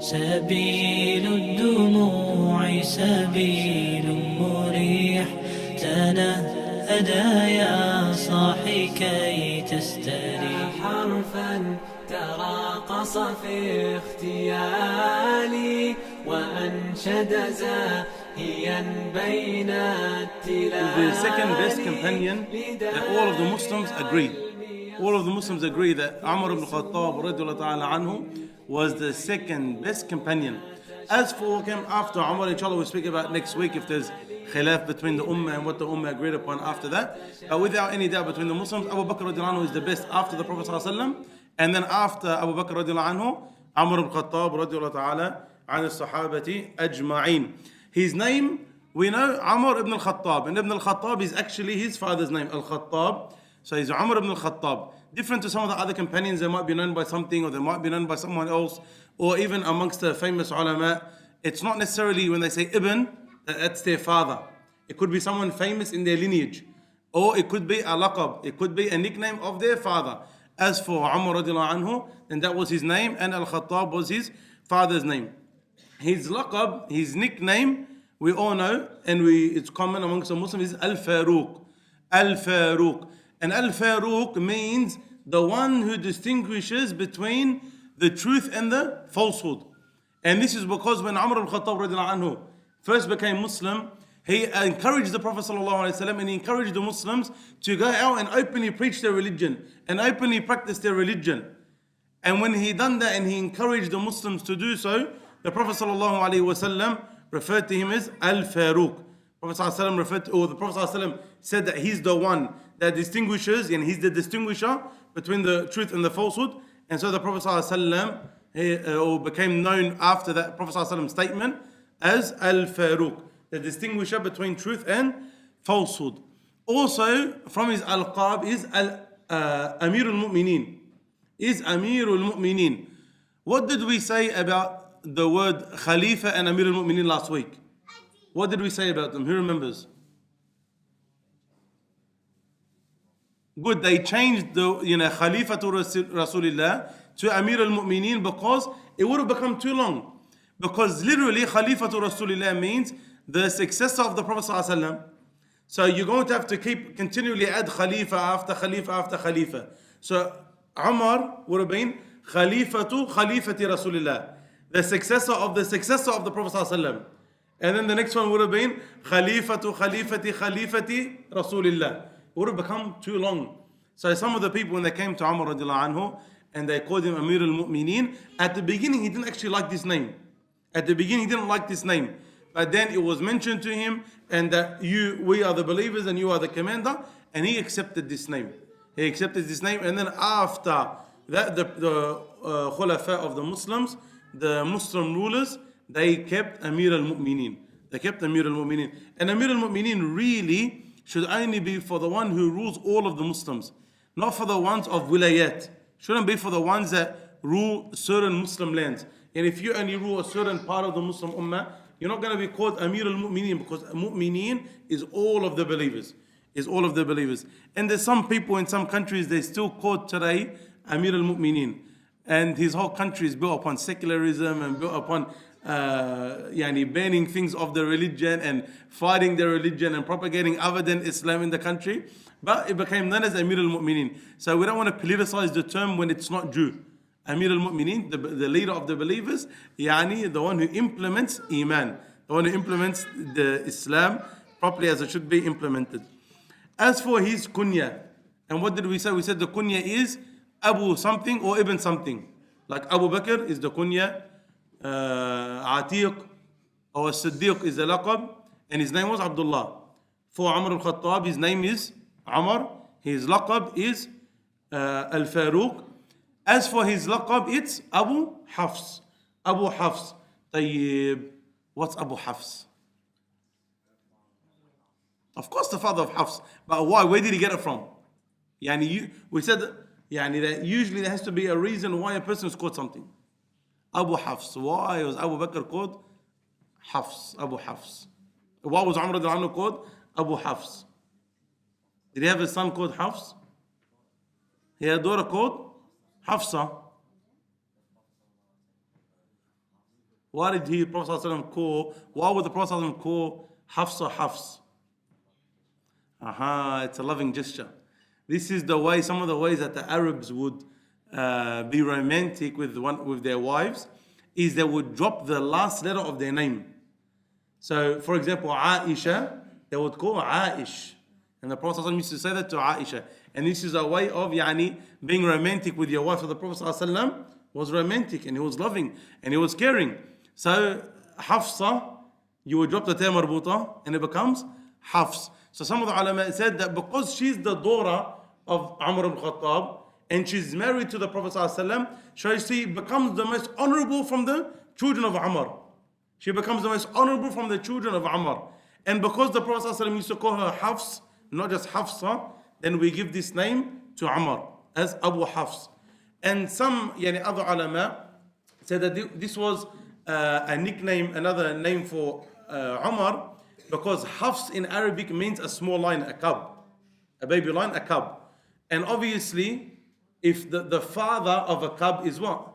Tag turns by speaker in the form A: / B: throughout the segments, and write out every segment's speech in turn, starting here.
A: سبيل الدموع سبيل مريح تنهدى يا صاحي كي تستريح
B: حرفا تراقص في اختيالي وأنشد زاهيا بين التلال.
C: The second best companion that all of the Muslims agree. All of the Muslims agree that Umar ibn Khatab radiallahu ta'ala anhu was the second best companion. As for what came after Umar, inshallah we'll speak about next week if there's khilaf between the Ummah and what the Ummah agreed upon after that. But without any doubt between the Muslims, Abu Bakr radiallahu anhu is the best after the Prophet sallallahu alaihi wasallam. And then after Abu Bakr radiallahu anhu, Umar ibn Khattab radiallahu ta'ala عن الصحابة أجمعين. His name, we know Umar ibn al-Khattab, and Ibn al-Khattab is actually his father's name, al-Khattab. So he's Umar ibn al-Khattab. Different to some of the other companions, they might be known by something or they might be known by someone else, or even amongst the famous ulama. It's not necessarily when they say Ibn, that's their father. It could be someone famous in their lineage, or it could be a laqab, it could be a nickname of their father. As for Umar radiallahu anhu, then that was his name, and al-Khattab was his father's name. His laqab, his nickname, we all know, and it's common amongst the Muslims, is Al-Faruq. Al-Faruq. And Al-Faruq means the one who distinguishes between the truth and the falsehood. And this is because when Umar al-Khattab radiallahu anhu first became Muslim, he encouraged the Prophet sallallahu alaihi wasallam and he encouraged the Muslims to go out and openly preach their religion and openly practice their religion. And when he done that and he encouraged the Muslims to do so, the Prophet sallallahu alaihi wasallam referred to him as Al-Faruq. Prophet sallallahu alaihi wasallam referred to, or the Prophet sallallahu alaihi wasallam said that he's the one that distinguishes, and he's the distinguisher between the truth and the falsehood. And so the Prophet sallallahu alaihi wasallam became known after that Prophet sallallahu alaihi wasallam statement as Al-Faruq, the distinguisher between truth and falsehood. Also from his alqab is Amirul Mu'mineen. Is Amirul Mu'mineen. What did we say about the word Khalifa and Amirul Mu'mineen last week? What did we say about them? Who remembers? Good, they changed the Khalifa to Rasulullah to Amir al-Mu'mineen because it would have become too long. Because literally Khalifa to Rasulullah means the successor of the Prophet sallallahu alaihi wasallam. So you're going to have to keep continually add Khalifa after Khalifa after Khalifa. So Umar would have been Khalifa to Khalifati Rasulullah, the successor of the Prophet sallallahu alaihi wasallam. And then the next one would have been Khalifa to Khalifati Rasulullah. It would have become too long. So some of the people, when they came to Umar radiallahu anhu and they called him Amir al-Mu'mineen, at the beginning he didn't actually like this name. At the beginning he didn't like this name. But then it was mentioned to him and that we are the believers and you are the commander, and he accepted this name. He accepted this name, and then after that the khulafa of the Muslims, the Muslim rulers, they kept Amir al-Mu'mineen. They kept Amir al-Mu'mineen. And Amir al-Mu'mineen really should only be for the one who rules all of the Muslims, not for the ones of wilayat. Shouldn't be for the ones that rule certain Muslim lands. And if you only rule a certain part of the Muslim Ummah, you're not going to be called Amir al-Mu'mineen, because Mu'mineen is all of the believers. Is all of the believers. And there's some people in some countries, they still call today Amir al-Mu'mineen. And his whole country is built upon secularism and built upon banning things of the religion and fighting the religion and propagating other than Islam in the country. But it became known as Amir al-Mu'mineen. So we don't want to politicize the term when it's not due. Amir al-Mu'mineen, the leader of the believers, the one who implements Iman, the one who implements the Islam properly as it should be implemented. As for his kunya, and what did we say? We said the kunya is Abu something or Ibn something. Like Abu Bakr is the kunya, Atiq or Siddiq is the laqab, and his name was Abdullah. For Umar al-Khattab, his name is Umar, his laqab is Al-Faruq. As for his laqab, it's Abu Hafs. Abu Hafs. Tayyib. What's Abu Hafs? Of course the father of Hafs. But why? Where did he get it from? We said that usually there has to be a reason why a person is called something. Abu Hafs. Why was Abu Bakr called Hafs? Abu Hafs. Why was Umar radiallahu anhu called Abu Hafs? Did he have a son called Hafs? He had a daughter called Hafsa. Why did he, Prophet ﷺ, why would the Prophet ﷺ call Hafsa Hafs? It's a loving gesture. This is the way, some of the ways that the Arabs would be romantic with their wives, is they would drop the last letter of their name. So, for example, Aisha, they would call Aish. And the Prophet ﷺ used to say that to Aisha. And this is a way of being romantic with your wife. So the Prophet ﷺ was romantic and he was loving and he was caring. So Hafsa, you would drop the ta marbuta and it becomes Hafs. So some of the ulama said that because she's the daughter of Umar ibn Khatab and she's married to the Prophet ﷺ, she becomes the most honorable from the children of Umar. She becomes the most honorable from the children of Umar. And because the Prophet ﷺ used to call her Hafs, not just Hafsa, then we give this name to Umar as Abu Hafs. And some other ulama said that this was a nickname, another name for Umar, because Hafs in Arabic means a small lion, a cub. A baby lion, a cub. And obviously, if the father of a cub is what?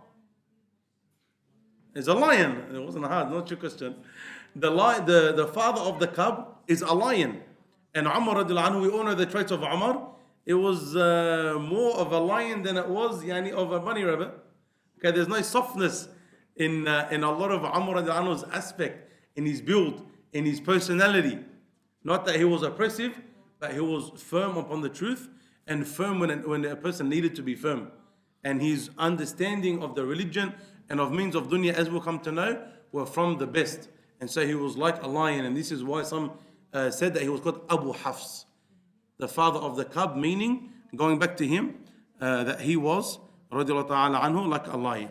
C: Is a lion. It wasn't hard, not your question. The father of the cub is a lion. And Umar radiallahu anhu, we all know the traits of Umar. It was more of a lion than it was of a bunny rabbit. Okay, there's no softness in a lot of Umar radiallahu anhu's aspect, in his build, in his personality. Not that he was oppressive, but he was firm upon the truth and firm when a person needed to be firm. And his understanding of the religion and of means of dunya, as we'll come to know, were from the best. And so he was like a lion, and this is why some said that he was called Abu Hafs, the father of the cub, meaning, going back to him, that he was, radiallahu ta'ala anhu, like a lion.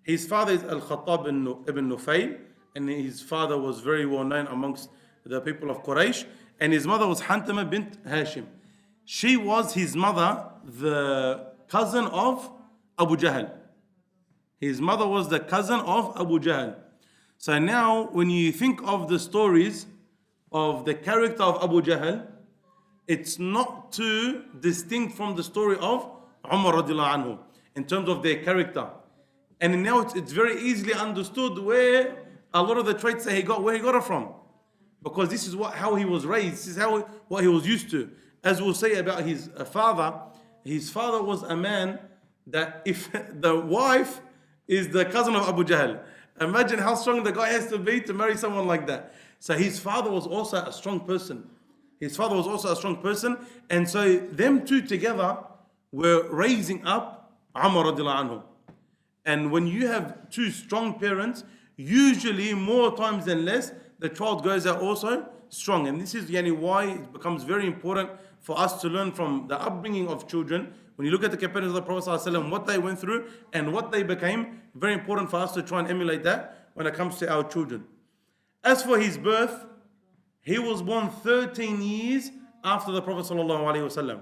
C: His father is Al-Khatab ibn Nufayl, and his father was very well known amongst the people of Quraysh, and his mother was Hantama bint Hashim. She was his mother, the cousin of Abu Jahl. His mother was the cousin of Abu Jahl. So now, when you think of the stories of the character of Abu Jahl, it's not too distinct from the story of Umar radiallahu anhu in terms of their character. And now it's very easily understood where a lot of the traits that where he got it from. Because this is how he was raised, this is what he was used to. As we'll say about his father was a man that if the wife is the cousin of Abu Jahl, imagine how strong the guy has to be to marry someone like that. So his father was also a strong person. And so them two together were raising up Umar radiallahu anhu. And when you have two strong parents, usually more times than less, the child goes out also strong. And this is why it becomes very important for us to learn from the upbringing of children. When you look at the companions of the Prophet ﷺ, what they went through and what they became, very important for us to try and emulate that when it comes to our children. As for his birth, he was born 13 years after the Prophet ﷺ.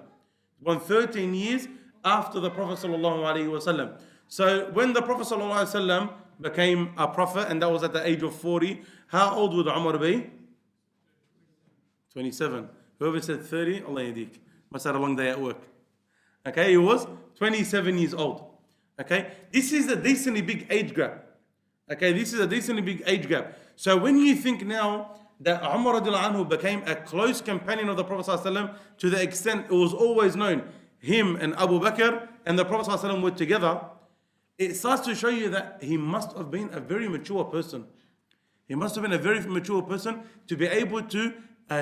C: Born 13 years after the Prophet ﷺ. So when the Prophet ﷺ became a prophet, and that was at the age of 40, how old would Umar be? 27. Whoever said 30, Allah yadik. Must have had a long day at work. Okay, he was 27 years old. Okay, this is a decently big age gap. So when you think now that Umar radiallahu anhu became a close companion of the Prophet ﷺ, to the extent it was always known, him and Abu Bakr and the Prophet ﷺ were together, it starts to show you that he must have been a very mature person. He must have been a very mature person to be able to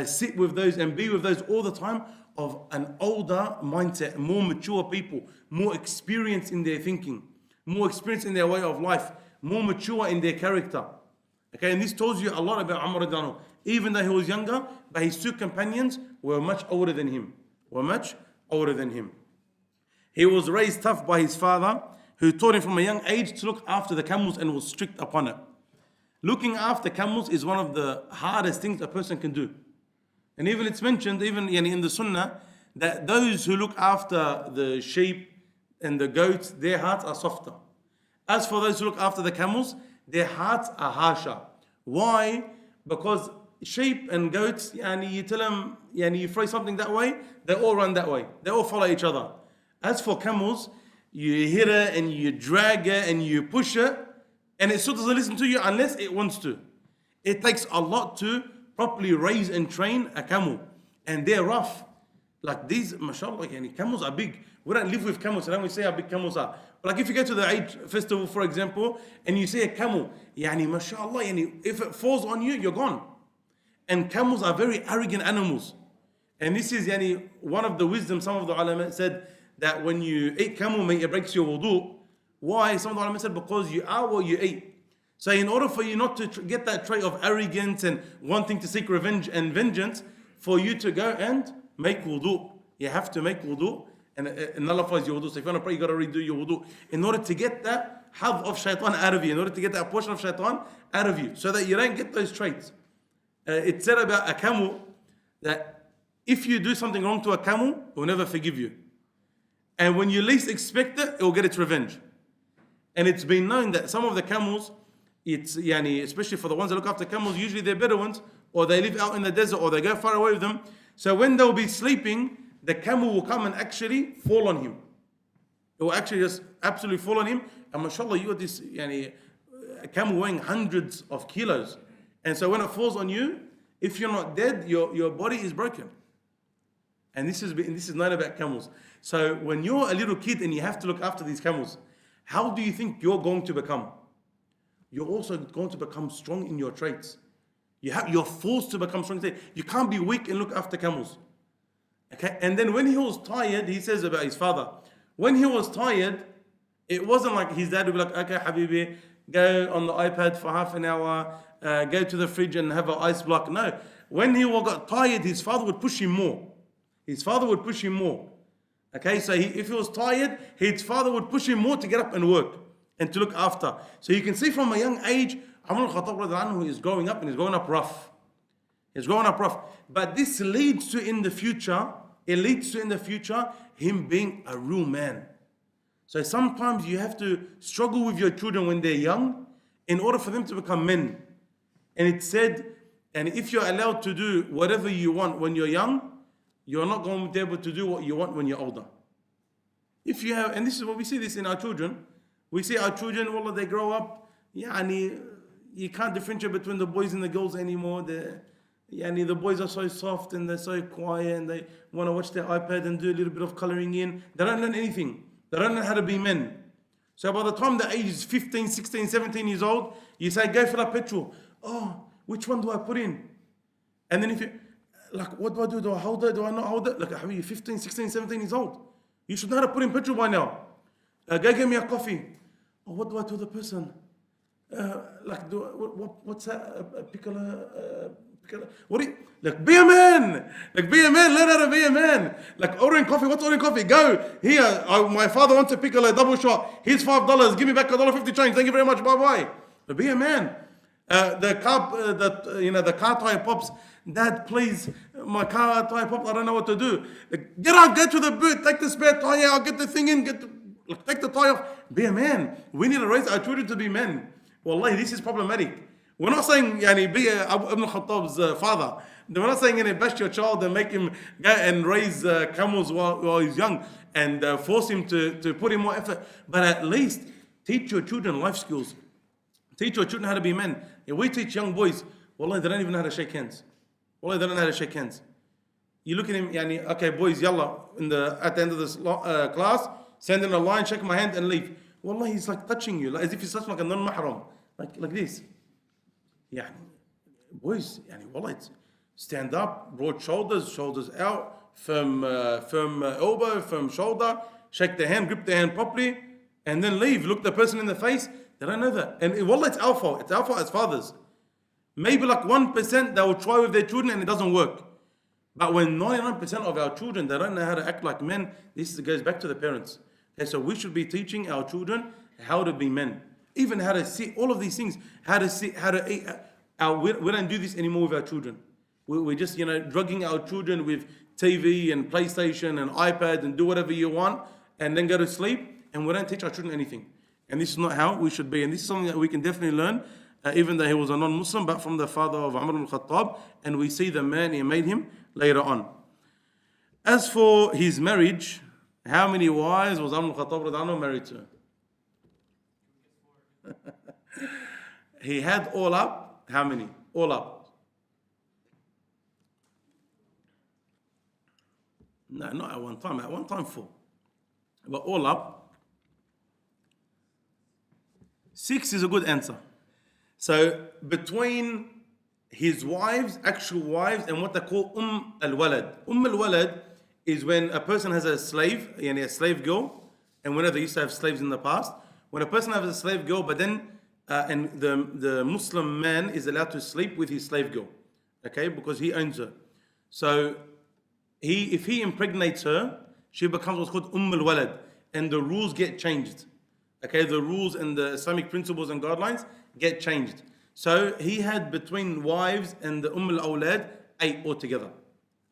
C: sit with those and be with those all the time, of an older mindset, more mature people, more experience in their thinking, more experience in their way of life, more mature in their character. Okay, and this tells you a lot about Umar radiallahu anhu. Even though he was younger, but his two companions were much older than him. He was raised tough by his father, who taught him from a young age to look after the camels and was strict upon it. Looking after camels is one of the hardest things a person can do. And even it's mentioned, even in the Sunnah, that those who look after the sheep and the goats, their hearts are softer. As for those who look after the camels, their hearts are harsher. Why? Because sheep and goats, you tell them, you throw something that way, they all run that way. They all follow each other. As for camels, you hit it and you drag it and you push it, And it still doesn't listen to you unless it wants to. It takes a lot to properly raise and train a camel. And they're rough. Like these, mashallah, camels are big. We don't live with camels, so don't we say how big camels are. But like if you go to the Eid festival, for example, and you see a camel, mashallah, if it falls on you, you're gone. And camels are very arrogant animals. And this is one of the wisdom, some of the ulama said that when you eat camel meat, it breaks your wudu. Why? Some of the ulama said because you are what you eat. So in order for you not to get that trait of arrogance and wanting to seek revenge and vengeance, for you to go and make wudu. You have to make wudu and it nullifies your wudu. So if you want to pray, you got to redo your wudu in order to get that hadh of shaitan out of you, in order to get that portion of shaitan out of you, so that you don't get those traits. It's said about a camel that if you do something wrong to a camel, it will never forgive you. And when you least expect it, it will get its revenge. And it's been known that some of the camels, especially for the ones that look after camels, usually they're Bedouins, or they live out in the desert, or they go far away with them. So when they'll be sleeping, the camel will come and actually fall on him. It will actually just absolutely fall on him. And mashallah, you got this a camel weighing hundreds of kilos. And so when it falls on you, if you're not dead, your body is broken. And this is known about camels. So when you're a little kid and you have to look after these camels, how do you think you're going to become? You're also going to become strong in your traits. You're forced to become strong. You can't be weak and look after camels. Okay? And then when he was tired, he says about his father, when he was tired, it wasn't like his dad would be like, okay, Habibi, go on the iPad for half an hour, go to the fridge and have an ice block. No. When he got tired, his father would push him more. His father would push him more. Okay, so if he was tired, his father would push him more to get up and work and to look after. So you can see from a young age, Umar Khatab is growing up and he's growing up rough. He's growing up rough. But this leads to in the future him being a real man. So sometimes you have to struggle with your children when they're young in order for them to become men. And it said, and if you're allowed to do whatever you want when you're young, you're not going to be able to do what you want when you're older. If you have, and this is what we see this in our children. We see our children, wallah, they grow up, you can't differentiate between the boys and the girls anymore. The boys are so soft and they're so quiet and they want to watch their iPad and do a little bit of coloring in. They don't learn anything. They don't know how to be men. So by the time the age is 15, 16, 17 years old, you say, go fill up petrol. Oh, which one do I put in? And then if you, like, what do I do? Do I hold it? Do I not hold it? Like, how are you 15, 16, 17 years old? You should know how to put in petrol by now. Go get me a coffee. Oh, what do I tell the person? What's that? Piccolo. What do you, like, be a man. Like, be a man. Learn how to be a man. Like, ordering coffee. What's ordering coffee? Go. Here, my father wants a piccolo double shot. Here's $5. Give me back $1.50 change. Thank you very much. Bye-bye. But be a man. The car tire pops. Dad, please, my car tire pops. I don't know what to do. Like, get out, get to the boot, take the spare tire, I'll get the thing in, take the tire off. Be a man. We need to raise our children to be men. Wallahi, this is problematic. We're not saying, be Ibn Khattab's father. We're not saying, bash your child and make him go and raise camels while he's young and force him to put in more effort. But at least teach your children life skills. Teach your children how to be men. If we teach young boys, wallahi, they don't even know how to shake hands. Wallahi, they don't know how to shake hands. You look at him, okay, boys, yalla, at the end of this class, send in a line, shake my hand and leave. Wallahi, he's like touching you, as if he's touching like a non-mahram. Like this. Boys, wallahi, stand up, broad shoulders out, firm elbow, firm shoulder, shake the hand, grip the hand properly, and then leave. Look the person in the face. They don't know that. And wallah, it's our fault. It's our fault as fathers. Maybe like 1% they will try with their children and it doesn't work. But when 99% of our children, they don't know how to act like men, this goes back to the parents. Okay, so we should be teaching our children how to be men. Even how to see all of these things. How to see, how to eat. We don't do this anymore with our children. We're just, drugging our children with TV and PlayStation and iPad and do whatever you want and then go to sleep. And we don't teach our children anything. And this is not how we should be. And this is something that we can definitely learn, even though he was a non-Muslim, but from the father of Umar al-Khattab. And we see the man he made him later on. As for his marriage, how many wives was Umar al-Khattab married to? He had all up, how many? All up. No, not at one time. At one time, 4. But all up, 6 is a good answer. So between his wives, actual wives, and what they call al-walad. Al-walad is when a person has a slave, yani a slave girl, and whenever they used to have slaves in the past, when a person has a slave girl, but then and the Muslim man is allowed to sleep with his slave girl, okay, because he owns her. So if he impregnates her, she becomes what's called al-walad, and the rules get changed. Okay, the rules and the Islamic principles and guidelines get changed. So he had between wives and the al-awlad 8 altogether.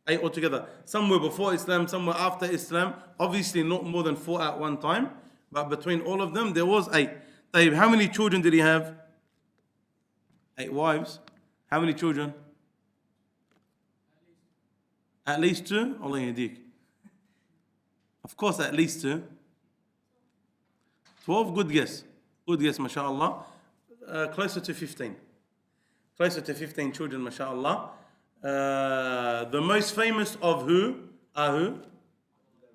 C: 8 altogether. Some were before Islam, some were after Islam. Obviously not more than 4 at one time. But between all of them, there was 8. Tayyib, how many children did he have? 8 wives. How many children? At least 2? Allah yahdik. Of course, at least 2. 12, good guess. Good guess, mashallah. Closer to 15. Closer to 15 children, mashallah. The most famous of who are who?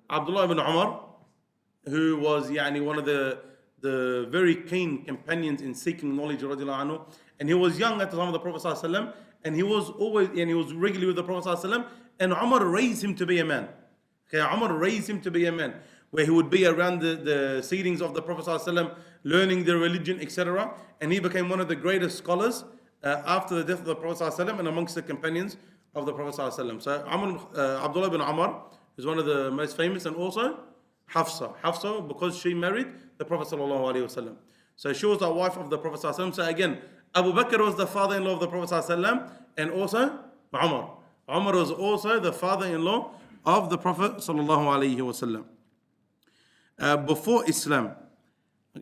C: Abdullah ibn Umar, who was one of the very keen companions in seeking knowledge, radiallahu anhu. And he was young at the time of the Prophet ﷺ, and he was always, and he was regularly with the Prophet ﷺ, and Umar raised him to be a man. Okay, Umar raised him to be a man, where he would be around the seatings of the Prophet ﷺ, learning the religion, etc. And he became one of the greatest scholars after the death of the Prophet ﷺ and amongst the companions of the Prophet ﷺ. So Abdullah ibn Umar is one of the most famous, and also Hafsa, because she married the Prophet ﷺ. So she was the wife of the Prophet ﷺ. So again, Abu Bakr was the father-in-law of the Prophet ﷺ, and also Umar. Umar was also the father-in-law of the Prophet ﷺ. Before Islam,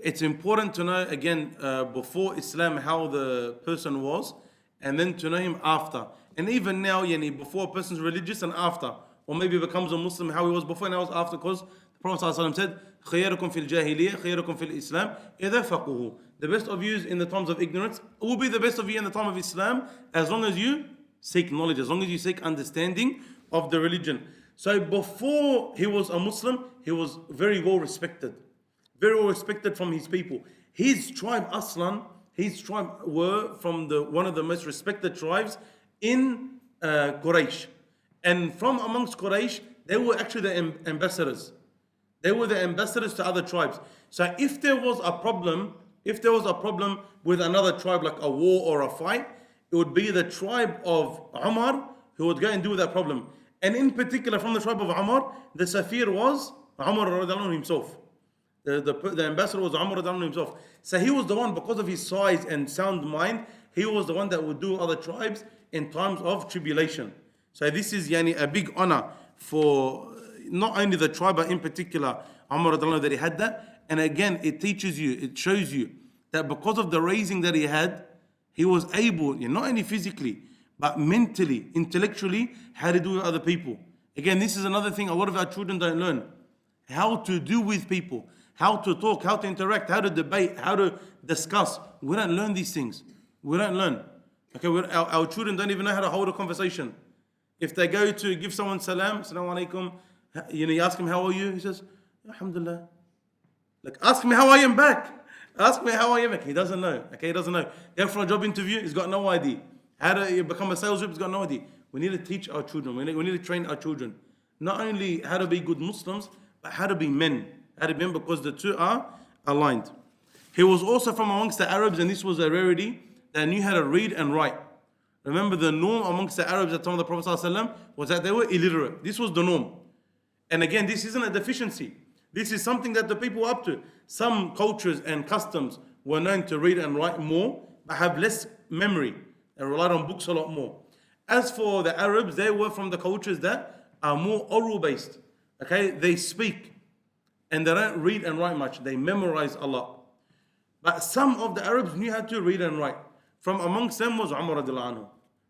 C: it's important to know again before Islam how the person was, and then to know him after. And even now, before a person's religious and after, or maybe becomes a Muslim, how he was before and how he was after, because the Prophet ﷺ said, خيركم في الجاهلية خيركم في الإسلام إذا فقهوا. The best of you in the times of ignorance will be the best of you in the time of Islam, as long as you seek knowledge, as long as you seek understanding of the religion. So before he was a Muslim, he was very well respected from his people. His tribe Aslan, his tribe were from one of the most respected tribes in Quraysh. And from amongst Quraysh, they were actually the ambassadors. They were the ambassadors to other tribes. So if there was a problem with another tribe, like a war or a fight, it would be the tribe of Umar who would go and deal with that problem. And in particular, from the tribe of Umar, the Safir was Umar radiallahu anhu himself. The ambassador was Umar radiallahu anhu himself. So he was the one, because of his size and sound mind, he was the one that would do other tribes in times of tribulation. So this is a big honor for not only the tribe, but in particular Umar radiallahu anhu, that he had that. And again, it shows you that because of the raising that he had, he was able, not only physically, but mentally, intellectually, how to do with other people. Again, this is another thing a lot of our children don't learn. How to do with people, how to talk, how to interact, how to debate, how to discuss. We don't learn these things. We don't learn. Okay, our children don't even know how to hold a conversation. If they go to give someone salam, assalamu alaikum, you ask him, how are you? He says, alhamdulillah. Like, ask me how I am back. Ask me how I am back. He doesn't know. Okay, he doesn't know. Go for a job interview, he's got no idea. How to become a sales rep, he's got no idea. We need to teach our children. We need to train our children. Not only how to be good Muslims, but how to be men. How to be men, because the two are aligned. He was also from amongst the Arabs, and this was a rarity, that knew how to read and write. Remember, the norm amongst the Arabs at the time of the Prophet ﷺ was that they were illiterate. This was the norm. And again, this isn't a deficiency. This is something that the people were up to. Some cultures and customs were known to read and write more, but have less memory and relied on books a lot more. As for the Arabs, they were from the cultures that are more oral based. Okay, they speak and they don't read and write much. They memorize a lot. But some of the Arabs knew how to read and write. From amongst them was Umar radiallahu anhu.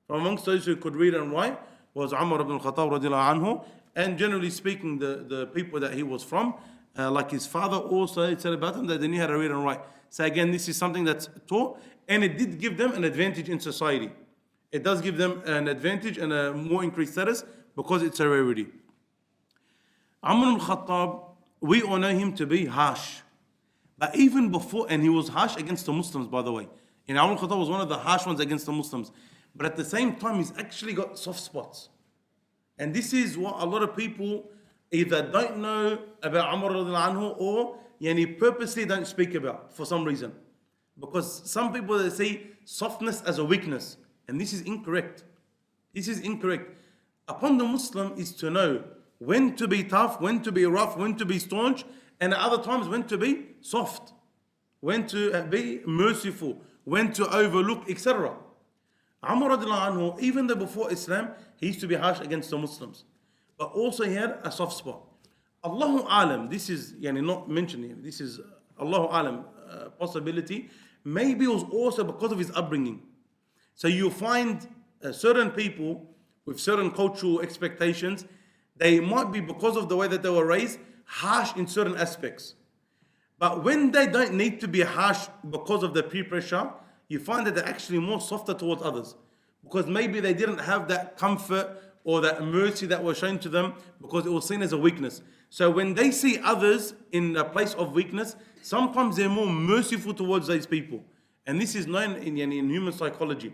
C: From amongst those who could read and write was Umar ibn Khatab radiallahu anhu. And generally speaking, the people that he was from, Like his father also, it said about him that they knew how to read and write. So again, this is something that's taught, and it did give them an advantage in society. It does give them an advantage and a more increased status because it's a rarity. Umar al-Khattab, we all know him to be harsh. But even before, and he was harsh against the Muslims, by the way. And Umar al-Khattab was one of the harsh ones against the Muslims. But at the same time, he's actually got soft spots. And this is what a lot of people either don't know about Umar radiallahu anhu or purposely don't speak about for some reason. Because some people they see softness as a weakness. And this is incorrect. This is incorrect. Upon the Muslim is to know when to be tough, when to be rough, when to be staunch, and at other times when to be soft, when to be merciful, when to overlook, etc. Umar radiallahu anhu, even though before Islam, he used to be harsh against the Muslims. But also he had a soft spot. Allahu alam, this is not mentioned here, this is Allahu alam possibility. Maybe it was also because of his upbringing. So you find certain people with certain cultural expectations, they might be, because of the way that they were raised, harsh in certain aspects. But when they don't need to be harsh because of the peer pressure, you find that they're actually more softer towards others. Because maybe they didn't have that comfort or that mercy that was shown to them because it was seen as a weakness. So when they see others in a place of weakness, sometimes they're more merciful towards those people. And this is known in human psychology.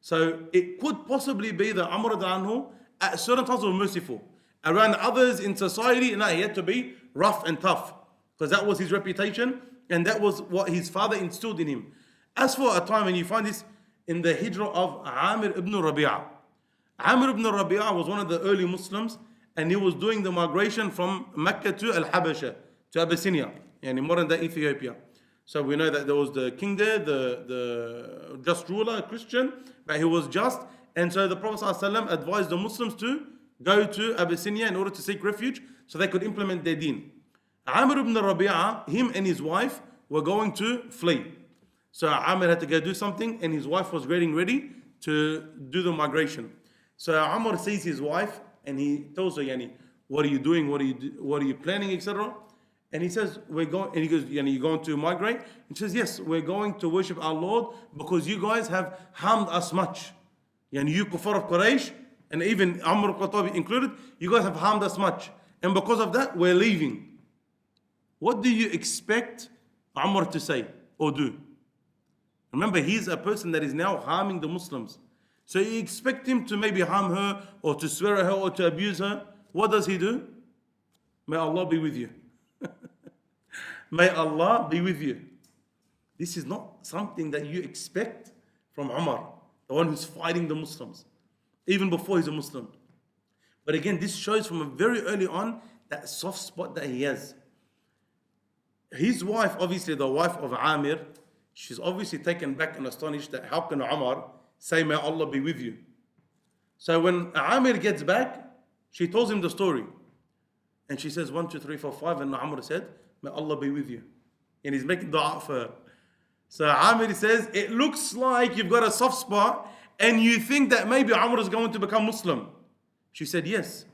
C: So it could possibly be that Umar anhu at certain times was merciful. Around others in society, he had to be rough and tough. Because that was his reputation and that was what his father instilled in him. As for a time, and you find this in the hijrah of Amir ibn Rabi'ah. Amir ibn Rabi'ah was one of the early Muslims and he was doing the migration from Mecca to Al-Habasha, to Abyssinia, modern day Ethiopia. So we know that there was the king there, the just ruler, a Christian, but he was just. And so the Prophet ﷺ advised the Muslims to go to Abyssinia in order to seek refuge so they could implement their deen. Amir ibn Rabi'ah, him and his wife were going to flee. So Amir had to go do something and his wife was getting ready to do the migration. So Umar sees his wife and he tells her, what are you doing? What are you planning, etc.? And he says, we're going, and he goes, you're going to migrate? And she says, yes, we're going to worship our Lord because you guys have harmed us much. You kuffar of Quraysh, and even Umar al-Khattab included, you guys have harmed us much. And because of that, we're leaving. What do you expect Umar to say or do? Remember, he's a person that is now harming the Muslims. So you expect him to maybe harm her or to swear at her or to abuse her. What does he do? May Allah be with you. May Allah be with you. This is not something that you expect from Umar, the one who's fighting the Muslims, even before he's a Muslim. But again, this shows from very early on that soft spot that he has. His wife, obviously the wife of Amir, she's obviously taken back and astonished that how can Umar say, may Allah be with you. So when Amir gets back, she tells him the story. And she says 1, 2, 3, 4, 5, and Umar said, may Allah be with you. And he's making dua for her. So Amir says, it looks like you've got a soft spot and you think that maybe Umar is going to become Muslim. She said, yes.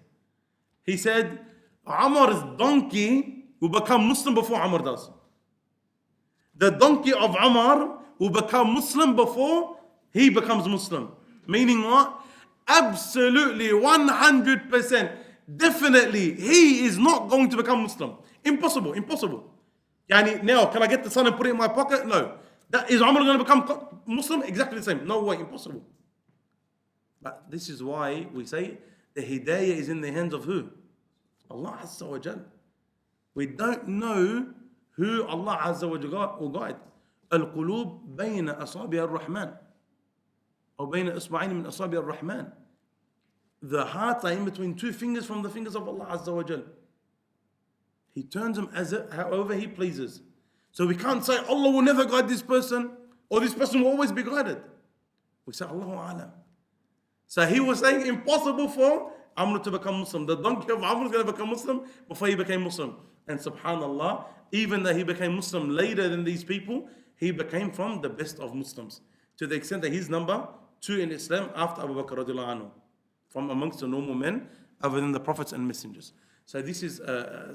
C: He said, Umar's donkey will become Muslim before Umar does. The donkey of Umar will become Muslim before he becomes Muslim. Meaning what? Absolutely 100%. Definitely, he is not going to become Muslim. Impossible, impossible. Now, can I get the sun and put it in my pocket? No. Is Umar going to become Muslim? Exactly the same. No way, impossible. But this is why we say the hidayah is in the hands of who? Allah Azza wa Jal. We don't know who Allah Azza wa Jal will guide. Al-qulub bayna asabi ar-Rahman. Or bayna isba'in min asabi ar-Rahman. The hearts are in between two fingers from the fingers of Allah Azza wa Jal. He turns them however He pleases. So we can't say Allah will never guide this person or this person will always be guided. We say Allahu A'lam. So he was saying impossible for Amr to become Muslim. The donkey of Amr is going to become Muslim before he became Muslim. And subhanallah, even though he became Muslim later than these people, he became from the best of Muslims. To the extent that he's number 2 in Islam after Abu Bakr radiallahu anhu, from amongst the normal men other than the prophets and messengers. So this is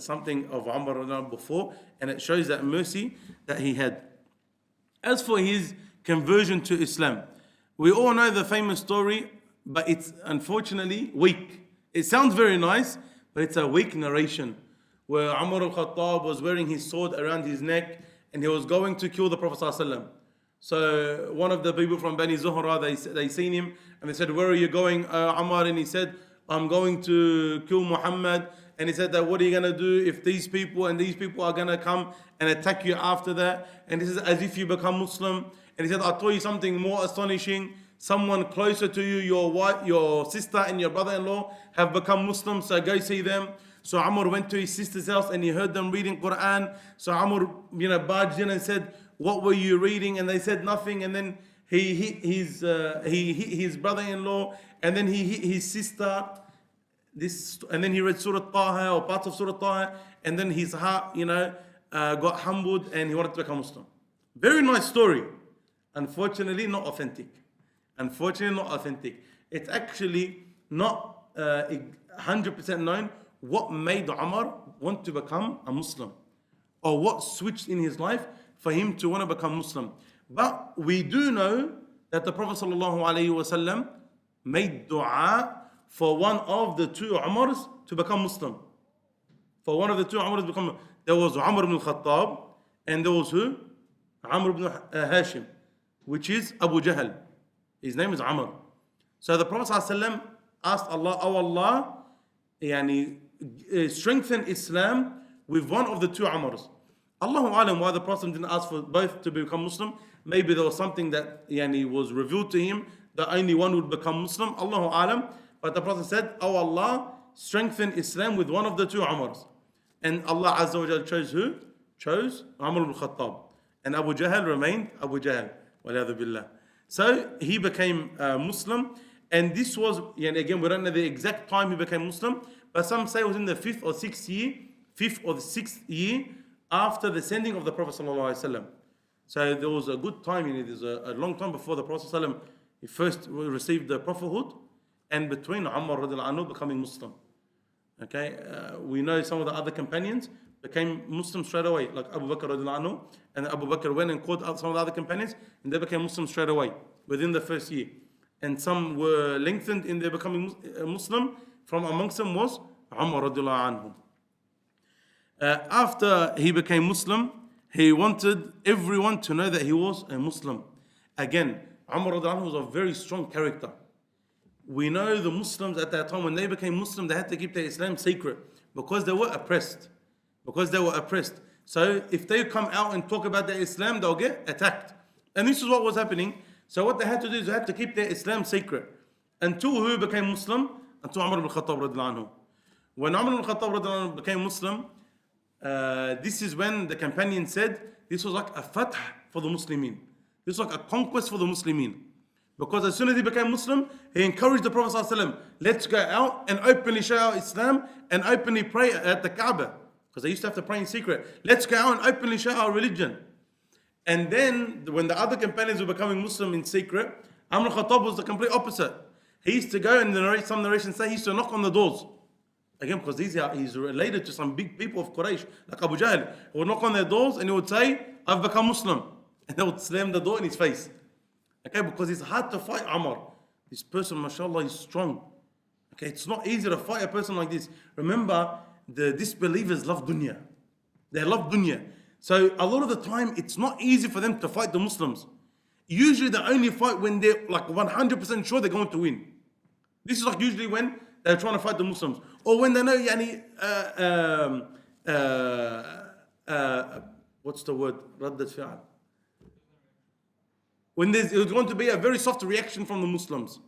C: something of Umar before, and it shows that mercy that he had. As for his conversion to Islam, we all know the famous story, but it's unfortunately weak. It sounds very nice, but it's a weak narration, where Umar al-Khattab was wearing his sword around his neck, and he was going to kill the Prophet ﷺ. So one of the people from Bani Zuhra, they seen him, and they said, "Where are you going, Umar?" And he said, "I'm going to kill Muhammad." And he said that, "What are you going to do if these people and these people are going to come and attack you after that?" And he says, "As if you become Muslim." And he said, "I'll tell you something more astonishing. Someone closer to you, your wife, your sister and your brother-in-law have become Muslim, so go see them." So Umar went to his sister's house and he heard them reading Quran. So Umar, barged in and said, "What were you reading?" And they said nothing. And then he hit his brother-in-law, and then he hit his sister. And then he read Surah Taha or parts of Surah Taha, and then his heart, got humbled and he wanted to become Muslim. Very nice story. Unfortunately, not authentic. It's actually not 100% known what made Umar want to become a Muslim, or what switched in his life for him to want to become Muslim. But we do know that the Prophet ﷺ made dua for one of the two Umars to become Muslim. There was Umar ibn Khatab, and there was who? Amr ibn Hashim, which is Abu Jahl. His name is Umar. So the Prophet ﷺ asked Allah, "Oh Allah, strengthen Islam with one of the two Umars." Allahu Alam, why the Prophet didn't ask for both to become Muslim. Maybe there was something that was revealed to him that only one would become Muslim. Allahu Alam. But the Prophet said, "Oh Allah, strengthen Islam with one of the two Umars." And Allah Azza wa Jal chose who? Chose Umar ibn Khattab. And Abu Jahl remained Abu Jahl. Waliyadu billah. So he became Muslim. And this was, again, we don't know the exact time he became Muslim, but some say it was in the fifth or sixth year after the sending of the Prophet ﷺ. So there was a good time, there's a long time before the Prophet ﷺ, he first received the prophethood, and between Umar radiallahu anhu becoming Muslim. Okay, we know some of the other companions became Muslim straight away, like Abu Bakr radiallahu anhu, and Abu Bakr went and called out some of the other companions, and they became Muslim straight away, within the first year. And some were lengthened in their becoming Muslim. From amongst them was Umar radiallahu anhu. After he became Muslim, he wanted everyone to know that he was a Muslim. Again, Umar radiallahu anhu was a very strong character. We know the Muslims at that time, when they became Muslim, they had to keep their Islam secret because they were oppressed. So if they come out and talk about their Islam, they'll get attacked. And this is what was happening. So what they had to do is they had to keep their Islam secret. Until who became Muslim? Until Umar ibn Khattab radiallahu anhu. When Umar ibn Khattab radiallahu anhu became Muslim, this is when the companion said, this was like a fath for the Muslimin. This was like a conquest for the Muslimin. Because as soon as he became Muslim, he encouraged the Prophet ﷺ, let's go out and openly show our Islam and openly pray at the Kaaba. Because they used to have to pray in secret. Let's go out and openly show our religion. And then, when the other companions were becoming Muslim in secret, Umar al-Khattab was the complete opposite. He used to go, and some narrations say he used to knock on the doors. Again, because he's related to some big people of Quraysh, like Abu Jahl. He would knock on their doors and he would say, "I've become Muslim." And they would slam the door in his face. Okay, because it's hard to fight Umar. This person, mashallah, is strong. Okay, it's not easy to fight a person like this. Remember, the disbelievers love dunya. They love dunya. So a lot of the time, it's not easy for them to fight the Muslims. Usually they only fight when they're like 100% sure they're going to win. This is like usually when they're trying to fight the Muslims. Or when they know, what's the word? Raddat fi'al. When there's going to be a very soft reaction from the Muslims.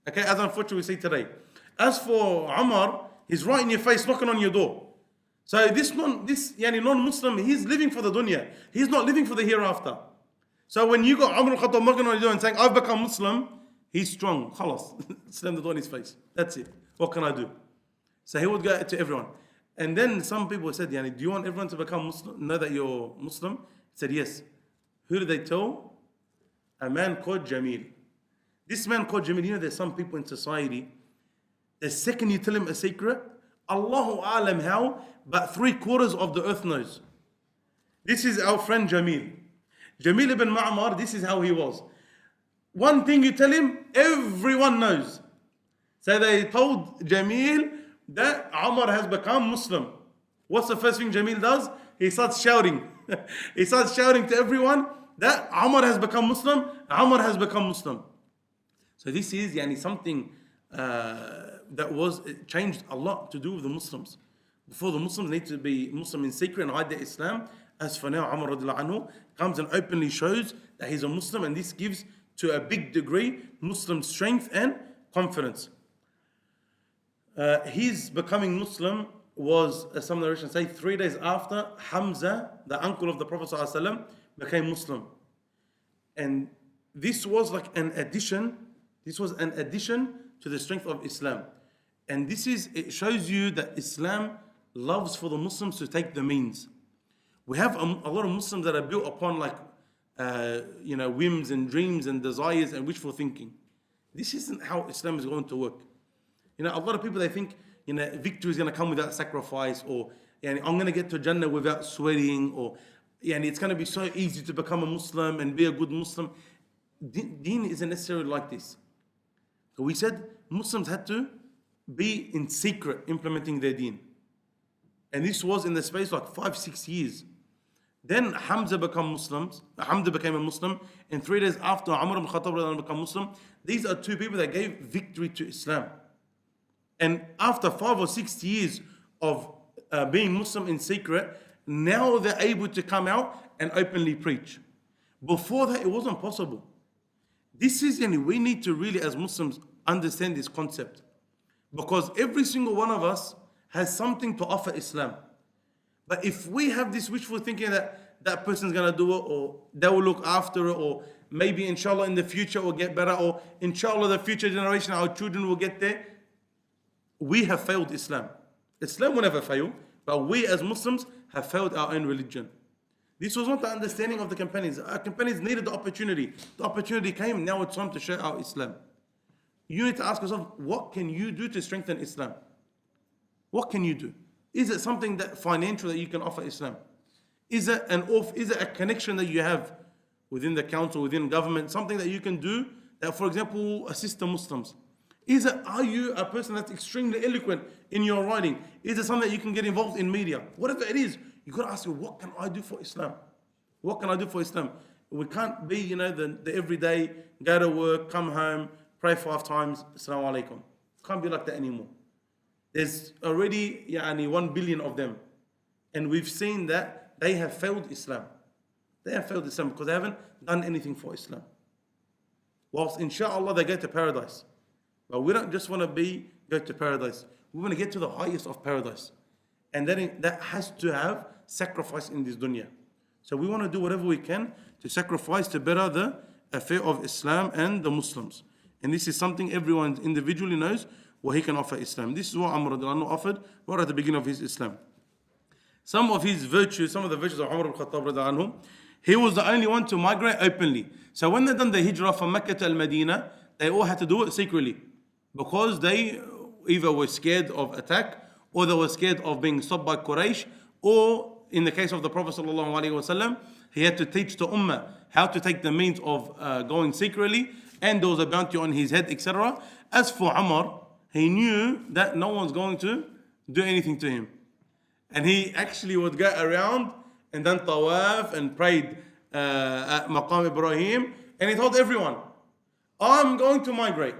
C: Okay, as unfortunately we see today. As for Umar, he's right in your face, knocking on your door. So this non-Muslim, he's living for the dunya. He's not living for the hereafter. So when you got Umar al-Khattab knocking on your door and saying, "I've become Muslim," he's strong. Khalas. Slam the door in his face. That's it. What can I do? So he would go to everyone. And then some people said, do you want everyone to become Muslim? Know that you're Muslim? He said, yes. Who did they tell? A man called Jamil. This man called Jamil, there's some people in society, the second you tell him a secret, Allahu Alam how, but 3/4 of the earth knows. This is our friend Jamil. Jamil ibn Ma'mar, this is how he was. One thing you tell him, everyone knows. So they told Jamil that Umar has become Muslim. What's the first thing Jamil does? He starts shouting. He starts shouting to everyone that Umar has become Muslim, Umar has become Muslim. So this is something that was it changed a lot to do with the Muslims. Before, the Muslims need to be Muslim in secret and hide their Islam. As for now, Umar radiallahu anhu comes and openly shows that he's a Muslim, and this gives to a big degree Muslim strength and confidence. His becoming Muslim was, as some narrations say, 3 days after Hamza, the uncle of the Prophet ﷺ, became Muslim. And this was like an addition. This was an addition to the strength of Islam. And it shows you that Islam loves for the Muslims to take the means. We have a lot of Muslims that are built upon whims and dreams and desires and wishful thinking. This isn't how Islam is going to work. A lot of people, they think, victory is going to come without sacrifice, or I'm going to get to Jannah without sweating, or it's going to be so easy to become a Muslim and be a good Muslim. Deen isn't necessarily like this. So we said Muslims had to be in secret implementing their deen. And this was in the space like 5-6 years. Then Hamza became a Muslim, and 3 days after Umar ibn Khatab became Muslim. These are two people that gave victory to Islam. And after 5 or 6 years of being Muslim in secret, now they're able to come out and openly preach. Before that, it wasn't possible. This is, we need to really, as Muslims, understand this concept. Because every single one of us has something to offer Islam. But if we have this wishful thinking that that person's going to do it, or they will look after it, or maybe inshallah in the future it will get better, or inshallah the future generation, our children will get there, we have failed Islam. Islam will never fail, but we as Muslims have failed our own religion. This was not the understanding of the companions. Our companions needed the opportunity. The opportunity came, now it's time to share our Islam. You need to ask yourself, what can you do to strengthen Islam? What can you do? Is it something that financial that you can offer Islam? Is it a connection that you have within the council, within government, something that you can do that, for example, assist the Muslims? Are you a person that's extremely eloquent in your writing? Is it something that you can get involved in media? Whatever it is, you got to ask yourself, what can I do for Islam? What can I do for Islam? We can't be, the everyday, go to work, come home, pray 5 times, Assalamu alaikum. Can't be like that anymore. There's already 1 billion of them. And we've seen that they have failed Islam. They have failed Islam because they haven't done anything for Islam. Whilst inshallah they go to paradise. But we don't just want to go to paradise. We want to get to the highest of paradise. And then that has to have sacrifice in this dunya. So we want to do whatever we can to sacrifice to better the affair of Islam and the Muslims. And this is something everyone individually knows what he can offer Islam. This is what Umar offered right at the beginning of his Islam. Some of the virtues of Umar ibn Khattab, he was the only one to migrate openly. So when they done the hijrah from Mecca to Al-Madinah, they all had to do it secretly. Because they either were scared of attack, or they were scared of being stopped by Quraysh, or in the case of the Prophet ﷺ, he had to teach the Ummah how to take the means of going secretly, and there was a bounty on his head, etc. As for Umar, he knew that no one's going to do anything to him. And he actually would go around and then tawaf and prayed at Maqam Ibrahim, and he told everyone, I'm going to migrate.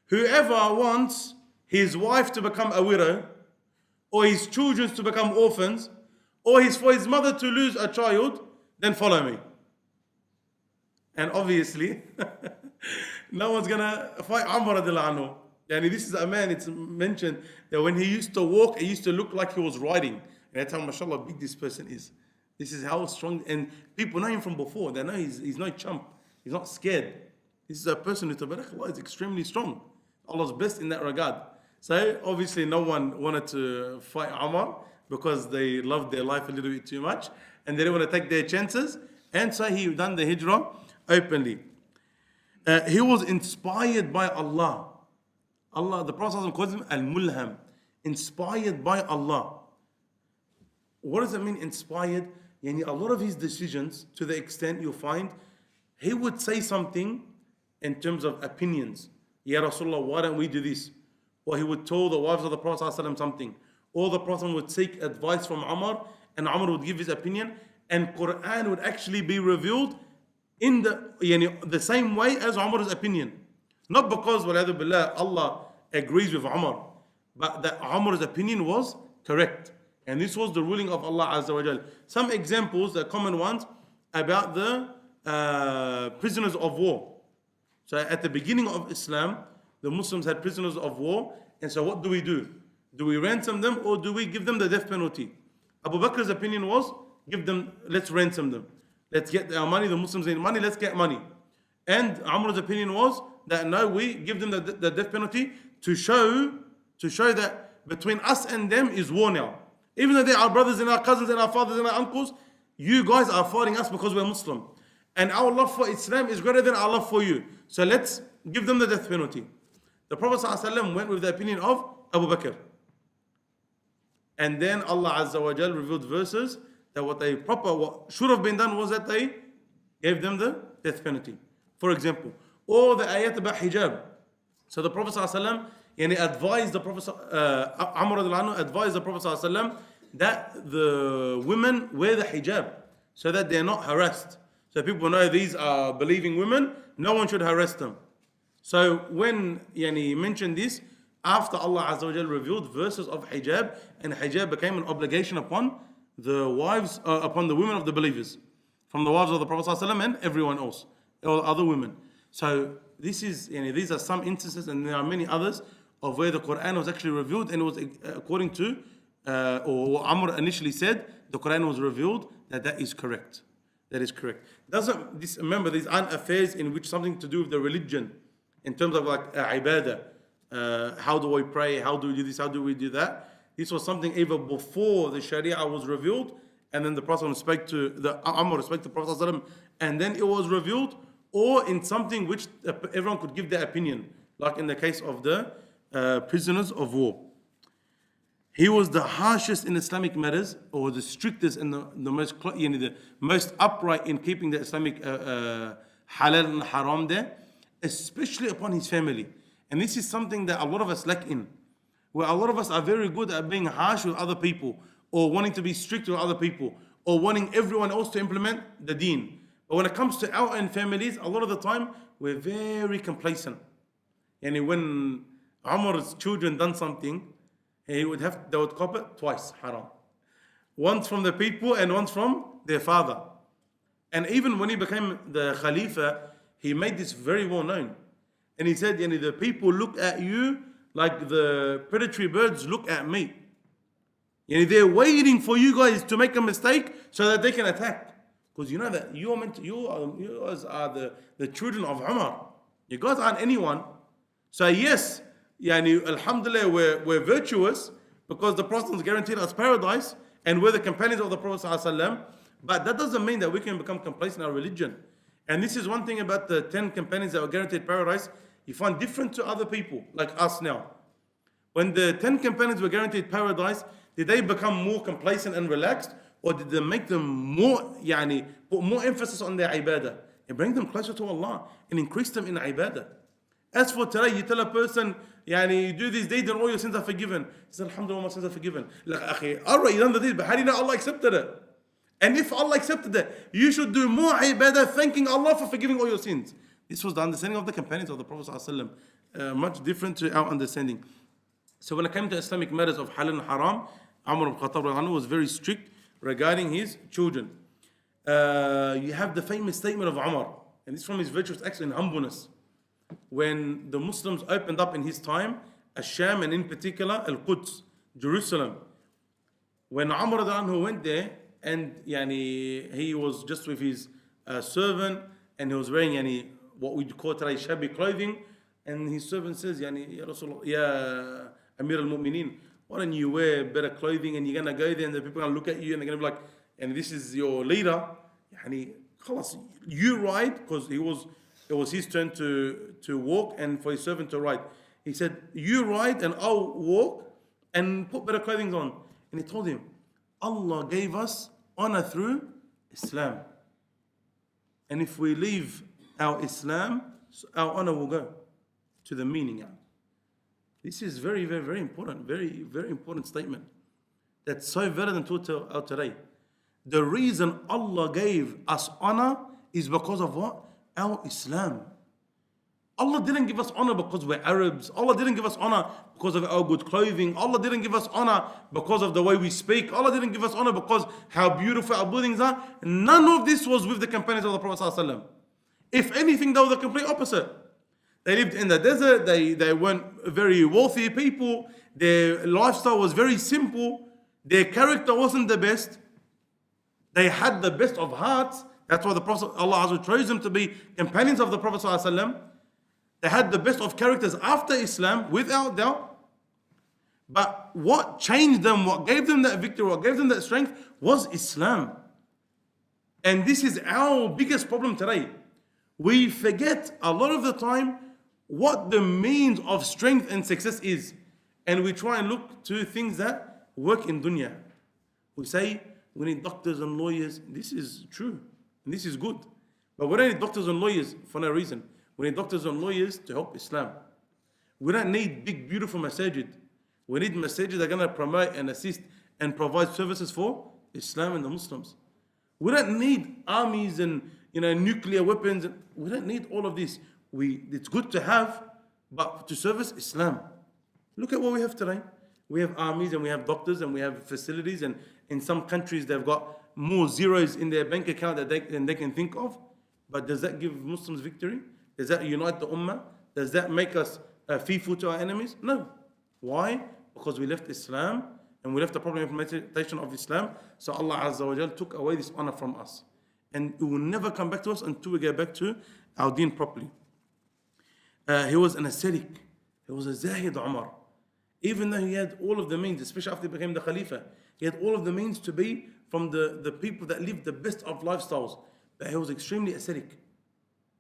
C: Whoever wants his wife to become a widow, or his children to become orphans, or for his mother to lose a child, then follow me. And obviously, no one's gonna fight Umar radiallahu anhu. And this is a man, it's mentioned that when he used to walk, it used to look like he was riding. And that's how, mashallah, big this person is. This is how strong, and people know him from before. They know he's no chump. He's not scared. This is a person who, tabarakallah, is extremely strong. Allah's blessed in that regard. So obviously no one wanted to fight Umar because they loved their life a little bit too much and they didn't want to take their chances. And so he done the hijrah openly. He was inspired by Allah. The Prophet calls him Al-Mulham. inspired by Allah. What does it mean, inspired? Yani a lot of his decisions, to the extent you'll find, he would say something in terms of opinions. Ya Rasulullah, why don't we do this? Or he would tell the wives of the Prophet ﷺ something. Or the Prophet would seek advice from Umar, and Umar would give his opinion, and Quran would actually be revealed in the same way as Umar's opinion. Not because, waliyadu billah, Allah agrees with Umar, but that Umar's opinion was correct. And this was the ruling of Allah Azza wa Jal. Some examples, the common ones, about the prisoners of war. So at the beginning of Islam, the Muslims had prisoners of war. And so what do? Do we ransom them or do we give them the death penalty? Abu Bakr's opinion was, let's ransom them. Let's get their money. The Muslims need money, let's get money. And Amr's opinion was that no, we give them the death penalty to show that between us and them is war now. Even though they are brothers and our cousins and our fathers and our uncles, you guys are fighting us because we're Muslim. And our love for Islam is greater than our love for you. So let's give them the death penalty. The Prophet ﷺ went with the opinion of Abu Bakr. And then Allah Azza wa Jal revealed verses that what should have been done was that they gave them the death penalty. For example, all the ayat about hijab. So the Prophet ﷺ advised the Prophet, Umar advised the Prophet ﷺ that the women wear the hijab so that they're not harassed. So people know these are believing women, no one should harass them. So when he mentioned this, after Allah Azza wa Jal revealed verses of hijab, and hijab became an obligation upon the wives, upon the women of the believers, from the wives of the Prophet ﷺ and everyone else, or other women. So these are some instances, and there are many others of where the Quran was actually revealed, and it was according to, or what Amr initially said, the Quran was revealed that is correct. That is correct. Remember, these aren't affairs in which something to do with the religion, in terms of like ibadah. How do I pray? How do we do this? How do we do that? This was something either before the Sharia was revealed, and then the Prophet Amr spoke to the Prophet ﷺ, and then it was revealed, or in something which everyone could give their opinion, like in the case of the prisoners of war. He was the harshest in Islamic matters, or the strictest and the most upright in keeping the Islamic halal and haram there, especially upon his family. And this is something that a lot of us lack in, where a lot of us are very good at being harsh with other people, or wanting to be strict with other people, or wanting everyone else to implement the deen. But when it comes to our own families, a lot of the time, we're very complacent. And when Umar's children done something, they would cop it twice, haram. Once from the people and once from their father. And even when he became the Khalifa, he made this very well known. And he said, the people look at you like the predatory birds look at me. They're waiting for you guys to make a mistake so that they can attack. Because you know that you guys are the children of Umar. You guys aren't anyone. So yes, alhamdulillah, we're virtuous because the Prophet has guaranteed us paradise and we're the companions of the Prophet ﷺ. But that doesn't mean that we can become complacent in our religion. And this is one thing about the 10 companions that were guaranteed paradise. You find different to other people like us now. When the 10 companions were guaranteed paradise, did they become more complacent and relaxed, or did they make them put more emphasis on their ibadah and bring them closer to Allah and increase them in ibadah? As for today, you tell a person, you do this deed and all your sins are forgiven. He says, alhamdulillah, my sins are forgiven. Like, akhi, alright, you done the deed, but how do you know Allah accepted it? And if Allah accepted it, you should do more ibadah, thanking Allah for forgiving all your sins. This was the understanding of the companions of the Prophet ﷺ, much different to our understanding. So when it came to Islamic matters of halal and haram, Umar ibn Khatab was very strict regarding his children. You have the famous statement of Umar, and this from his virtuous acts and humbleness. When the Muslims opened up in his time, Ash-Sham, and in particular Al-Quds, Jerusalem. When Umar went there, and he was just with his servant, and he was wearing what we call today shabby clothing, and his servant says, Ya Rasulullah, Ya Amir al-Mu'mineen, why don't you wear better clothing, and you're going to go there and the people are going to look at you and they're going to be like, and this is your leader, khalas, you ride, because it was his turn to walk and for his servant to ride. He said, you ride and I'll walk, and put better clothing on. And he told him, Allah gave us honor through Islam. And if we leave our Islam, our honor will go to the meaning. This is very, very, very important. Very, very important statement. That's so relevant to our today. The reason Allah gave us honor is because of what? Our Islam. Allah didn't give us honor because we're Arabs. Allah didn't give us honor because of our good clothing. Allah didn't give us honor because of the way we speak. Allah didn't give us honor because how beautiful our buildings are. None of this was with the companions of the Prophet ﷺ. If anything, they were the complete opposite. They lived in the desert. They weren't very wealthy people. Their lifestyle was very simple. Their character wasn't the best. They had the best of hearts. That's why the Prophet, Allah Azza chose them to be companions of the Prophet ﷺ. They had the best of characters after Islam, without doubt. But what changed them, what gave them that victory, what gave them that strength was Islam. And this is our biggest problem today. We forget a lot of the time what the means of strength and success is. And we try and look to things that work in dunya. We say we need doctors and lawyers. This is true. And this is good. But we don't need doctors and lawyers for no reason. We need doctors and lawyers to help Islam. We don't need big, beautiful masajid. We need masajid that are going to promote and assist and provide services for Islam and the Muslims. We don't need armies and nuclear weapons. We don't need all of this. It's good to have, but to service Islam. Look at what we have today. We have armies and we have doctors and we have facilities, and in some countries they've got more zeros in their bank account than they can think of. But does that give Muslims victory? Does that unite the ummah? Does that make us fearful to our enemies? No. Why? Because we left Islam and we left the proper implementation of Islam. So Allah Azza wa Jal took away this honor from us. And it will never come back to us until we get back to our deen properly. He was an ascetic. He was a zahid Umar. Even though he had all of the means, especially after he became the Khalifa, he had all of the means to be from the people that lived the best of lifestyles. But he was extremely ascetic.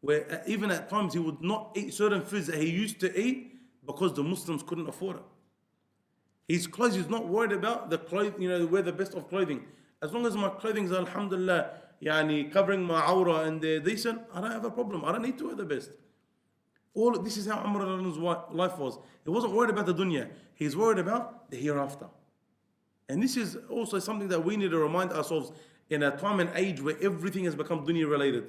C: Where even at times he would not eat certain foods that he used to eat because the Muslims couldn't afford it. His clothes, he's not worried about the clothes, wear the best of clothing. As long as my clothing is alhamdulillah, covering my awrah and they're decent, I don't have a problem. I don't need to wear the best. This is how Umr's life was. He wasn't worried about the dunya. He's worried about the hereafter. And this is also something that we need to remind ourselves in a time and age where everything has become dunya related.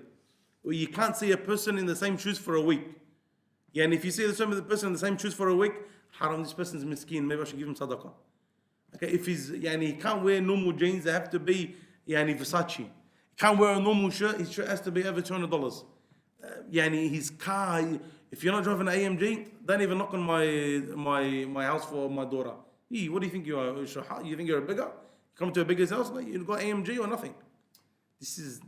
C: Where you can't see a person in the same shoes for a week. And if you see the person in the same shoes for a week, haram, this person's miskeen, maybe I should give him sadaqah. Okay, if he can't wear normal jeans, they have to be Versace. He can't wear a normal shirt, his shirt has to be over $200. His car, if you're not driving an AMG, don't even knock on my house for my daughter. What do you think you are? You think you're a beggar? Come to a beggar's house, like you've got AMG or nothing. This is,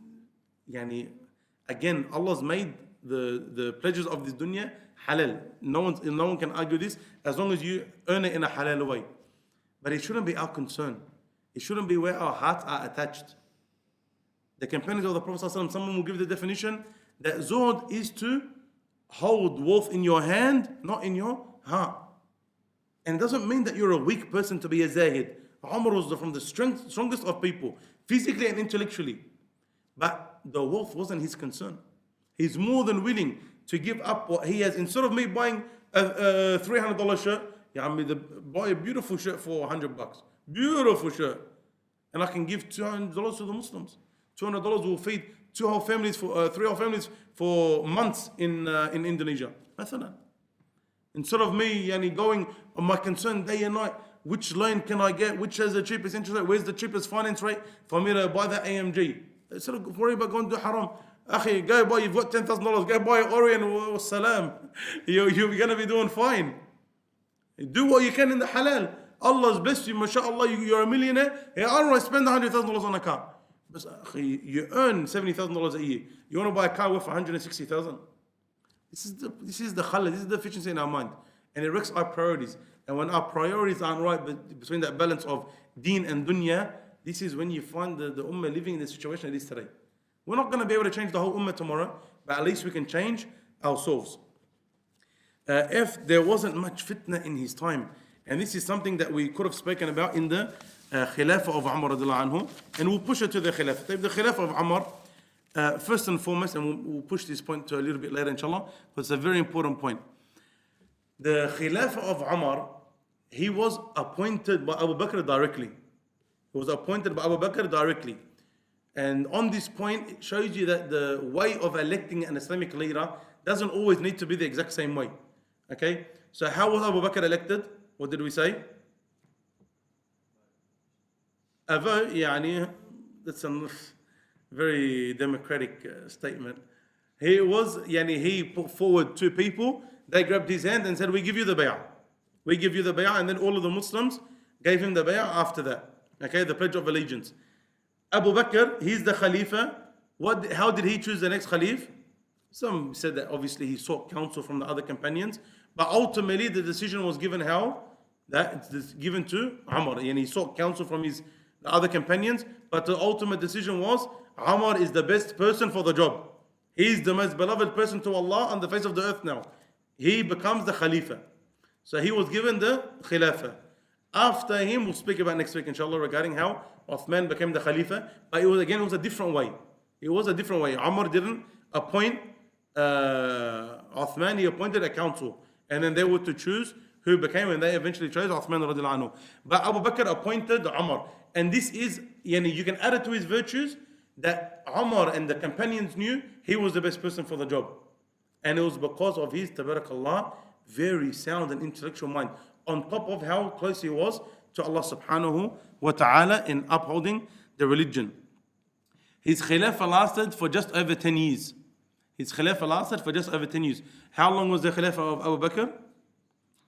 C: again, Allah's made the pleasures of this dunya halal. No one can argue this as long as you earn it in a halal way. But it shouldn't be our concern. It shouldn't be where our hearts are attached. The companions of the Prophet ﷺ, someone will give the definition that zuhd is to hold wealth in your hand, not in your heart. And it doesn't mean that you're a weak person to be a zahid. Umar was from the strongest of people, physically and intellectually. But the wealth wasn't his concern. He's more than willing to give up what he has. Instead of me buying a $300 shirt, buy a beautiful shirt for $100. Beautiful shirt. And I can give $200 to the Muslims. $200 will feed three whole families for months in Indonesia. Instead of me going on my concern day and night, which loan can I get? Which has the cheapest interest rate? Where's the cheapest finance rate for me to buy that AMG? Instead of worrying about going to haram, akhi, go buy, you've got $10,000, go buy Orient, salam. You're going to be doing fine. Do what you can in the halal. Allah's blessed you, mashallah, you're a millionaire. Yeah, all right, spend $100,000 on a car. But akhi, you earn $70,000 a year. You want to buy a car worth $160,000? This is the khalal, this is the deficiency in our mind. And it wrecks our priorities. And when our priorities aren't right between that balance of deen and dunya, this is when you find the ummah living in the situation it is today. We're not going to be able to change the whole ummah tomorrow, but at least we can change ourselves. If there wasn't much fitna in his time, And this is something that we could have spoken about in the Khilafah of Umar radiallahu anhu, and we'll push it to the Khilafah. The Khilafah of Umar, first and foremost, and we'll push this point to a little bit later inshallah, because it's a very important point. The Khilafah of Umar, he was appointed by Abu Bakr directly. He was appointed by Abu Bakr directly. And on this point, it shows you that the way of electing an Islamic leader doesn't always need to be the exact same way. Okay? So how was Abu Bakr elected? What did we say? A vote, يعني, that's a very democratic statement. He put forward two people, they grabbed his hand and said, we give you the bay'ah. We give you the bay'ah, and then all of the Muslims gave him the bay'ah after that. Okay, the Pledge of Allegiance. Abu Bakr, he's the Khalifa. How did he choose the next Khalif? Some said that obviously he sought counsel from the other companions, but ultimately the decision was given how? That it's given to Umar, and he sought counsel from the other companions, but the ultimate decision was Umar is the best person for the job. He's the most beloved person to Allah on the face of the earth now. He becomes the Khalifa. So he was given the Khilafah. After him, we'll speak about next week inshallah regarding how Uthman became the Khalifa, but it was a different way. It was a different way. Umar didn't appoint Uthman, he appointed a council, and then they were to choose who became, and they eventually chose Uthman radiallahu anhu. But Abu Bakr appointed Umar, and this is, you can add it to his virtues that Umar and the companions knew he was the best person for the job, and it was because of his, tabarakallah, very sound and intellectual mind, on top of how close he was to Allah subhanahu wa ta'ala in upholding the religion. His khilafah lasted for just over 10 years. How long was the khilafah of Abu Bakr?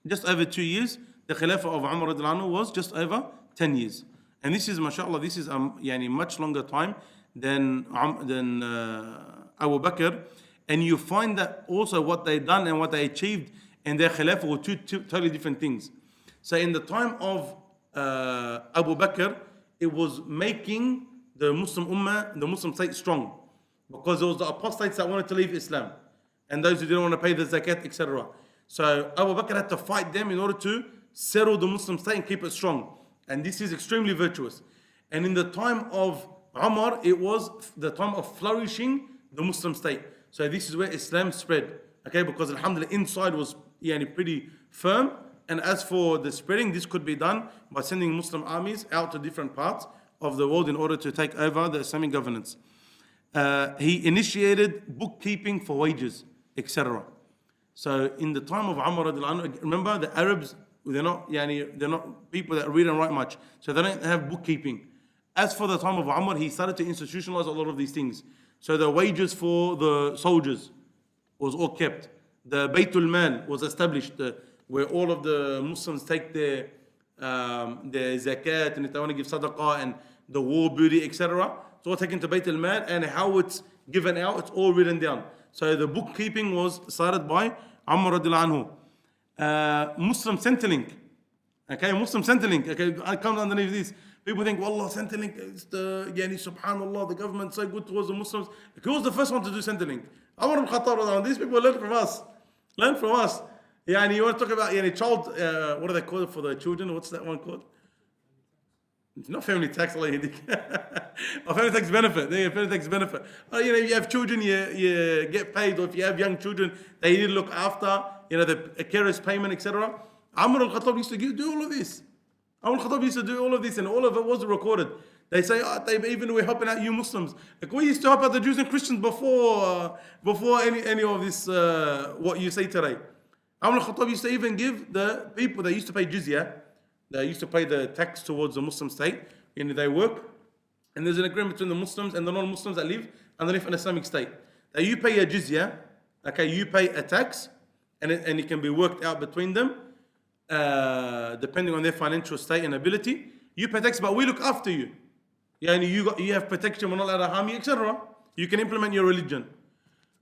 C: Just over 2 years. The khilafah of Umar radiallahu anhu was just over 10 years. And this is, mashallah, this is much longer time than Abu Bakr. And you find that also what they done and what they achieved in their khilafah were two totally different things. So in the time of Abu Bakr, it was making the Muslim Ummah, the Muslim state strong, because there was the apostates that wanted to leave Islam and those who didn't want to pay the zakat, etc. So Abu Bakr had to fight them in order to settle the Muslim state and keep it strong. And this is extremely virtuous. And in the time of Umar, it was the time of flourishing the Muslim state. So this is where Islam spread. Okay, because alhamdulillah, inside was pretty firm. And as for the spreading, this could be done by sending Muslim armies out to different parts of the world in order to take over the Islamic governance. He initiated bookkeeping for wages, etc. So in the time of Umar, remember the Arabs, they're not people that read and write much, so they don't have bookkeeping. As for the time of Umar, he started to institutionalize a lot of these things. So the wages for the soldiers was all kept. The Baytul Mal was established, where all of the Muslims take their zakat, and if they want to give sadaqah and the war booty, etc. It's all taken to Baytul Mal, and how it's given out, it's all written down. So the bookkeeping was started by Umar radiallahu anhu. Muslim Centrelink. Okay, Muslim Centrelink. Okay, I come underneath this. People think, Wallah, Centrelink is subhanallah, the government so good towards the Muslims. Who was the first one to do Centrelink? Umar al-Khattab. These people learn from us. You want to talk about child, what do they call it for the children? What's that one called? It's not family tax, or family tax benefit. Family tax benefit. If you have children, you get paid, or if you have young children, they need to look after, the carers payment, etc. Umar al-Khattab used to do all of this. Umar al-Khattab used to do all of this, and all of it was recorded. They say, we're helping out you Muslims. Like we used to help out the Jews and Christians before any of this, what you say today. Umar al-Khattab used to even give the people that used to pay jizya, they used to pay the tax towards the Muslim state, they work, and there's an agreement between the Muslims and the non-Muslims that live underneath an Islamic state. That you pay a jizya, you pay a tax, and it can be worked out between them, depending on their financial state and ability. You pay tax, but we look after you. You have protection, we're not allowed to harm you, etc. You can implement your religion.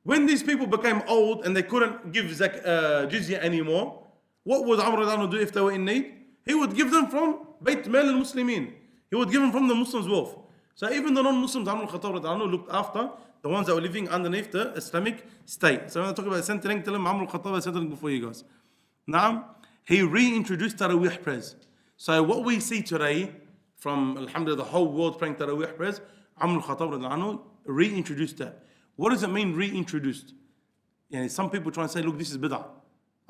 C: When these people became old and they couldn't give jizya anymore, what would Umar do if they were in need? He would give them from Bayt Mal al-Muslimin. He would give them from the Muslims' wealth. So even the non-Muslims, Umar al-Khattab looked after the ones that were living underneath the Islamic state. So when I talk about Centrelink, tell them Umar al-Khattab has Centrelink before you guys. Now, he reintroduced Taraweeh prayers. So what we see today from, alhamdulillah, the whole world praying Taraweeh prayers, Umar Khatab anhu reintroduced that. What does it mean reintroduced? Some people try and say, look, this is bid'ah.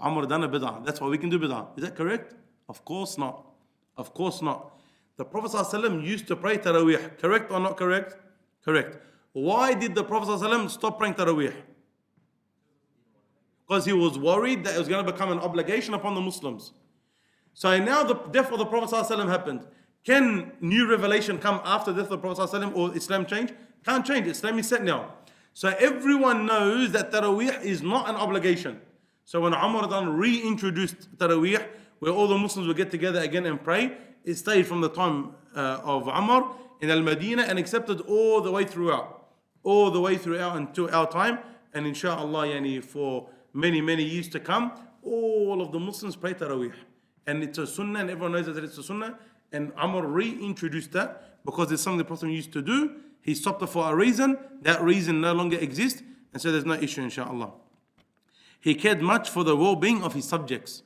C: Umar done a bid'ah. That's why we can do bid'ah. Is that correct? Of course not. Of course not. The Prophet ﷺ used to pray Taraweeh. Correct or not correct? Correct. Why did the Prophet ﷺ stop praying Taraweeh? Because he was worried that it was going to become an obligation upon the Muslims. So now the death of the Prophet ﷺ happened. Can new revelation come after the death of the Prophet ﷺ or Islam change? Can't change. Islam is set now. So everyone knows that Taraweeh is not an obligation. So when Umar reintroduced Taraweeh, where all the Muslims would get together again and pray, it stayed from the time of Umar in Al-Madinah and accepted all the way throughout until our time. And inshallah, for many, many years to come, all of the Muslims pray Taraweeh. And it's a sunnah, and everyone knows that it's a sunnah. And Umar reintroduced that because it's something the Prophet used to do. He stopped it for a reason. That reason no longer exists. And so there's no issue, inshallah. He cared much for the well-being of his subjects.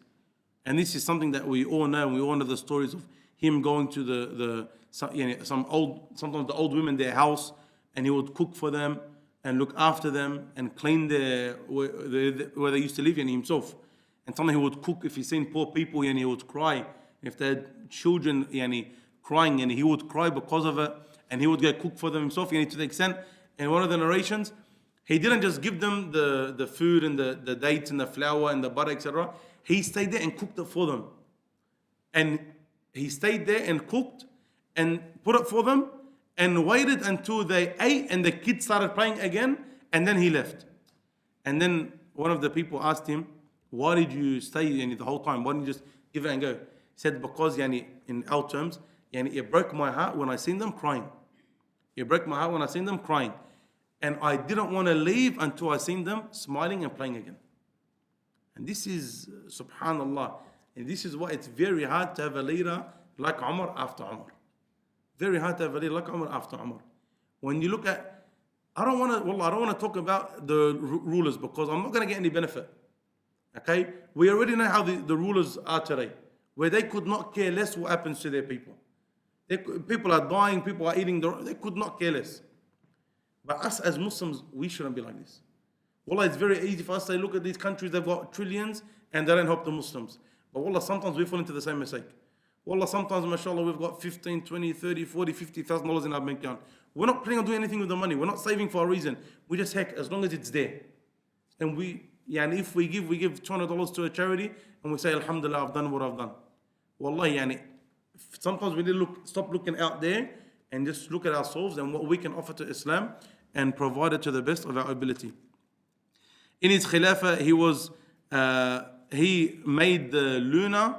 C: And this is something that we all know. We all know the stories of him going to sometimes the old women, their house, and he would cook for them and look after them and clean where they used to live, himself. And sometimes he would cook if he's seen poor people, he would cry. If they had children, crying, and he would cry because of it, and he would go cook for them himself, to the extent, in one of the narrations, he didn't just give them the food and the dates and the flour and the butter, etc. He stayed there and cooked it for them. And he stayed there and cooked and put it for them and waited until they ate and the kids started playing again, and then he left. And then one of the people asked him, why did you stay the whole time? Why didn't you just give it and go? He said, because in our terms, it broke my heart when I seen them crying. It broke my heart when I seen them crying. And I didn't want to leave until I seen them smiling and playing again. And this is, subhanallah, and this is why it's very hard to have a leader like Umar after Umar. Very hard to have a leader like Umar after Umar. When you look at, I don't want to talk about the rulers because I'm not going to get any benefit. Okay? We already know how the rulers are today, where they could not care less what happens to their people. People are dying, people are eating, they could not care less. But us as Muslims, we shouldn't be like this. Wallah, it's very easy for us to say, look at these countries, they've got trillions and they don't help the Muslims. But wallah, sometimes we fall into the same mistake. Wallah, sometimes, mashallah, we've got 15, 20, 30, 40, $50,000 in our bank account. We're not planning on doing anything with the money. We're not saving for a reason. We just heck, as long as it's there. And if we give $200 to a charity and we say, alhamdulillah, I've done what I've done. Wallah, sometimes we need to stop looking out there and just look at ourselves and what we can offer to Islam and provide it to the best of our ability. In his Khilafah, he made the lunar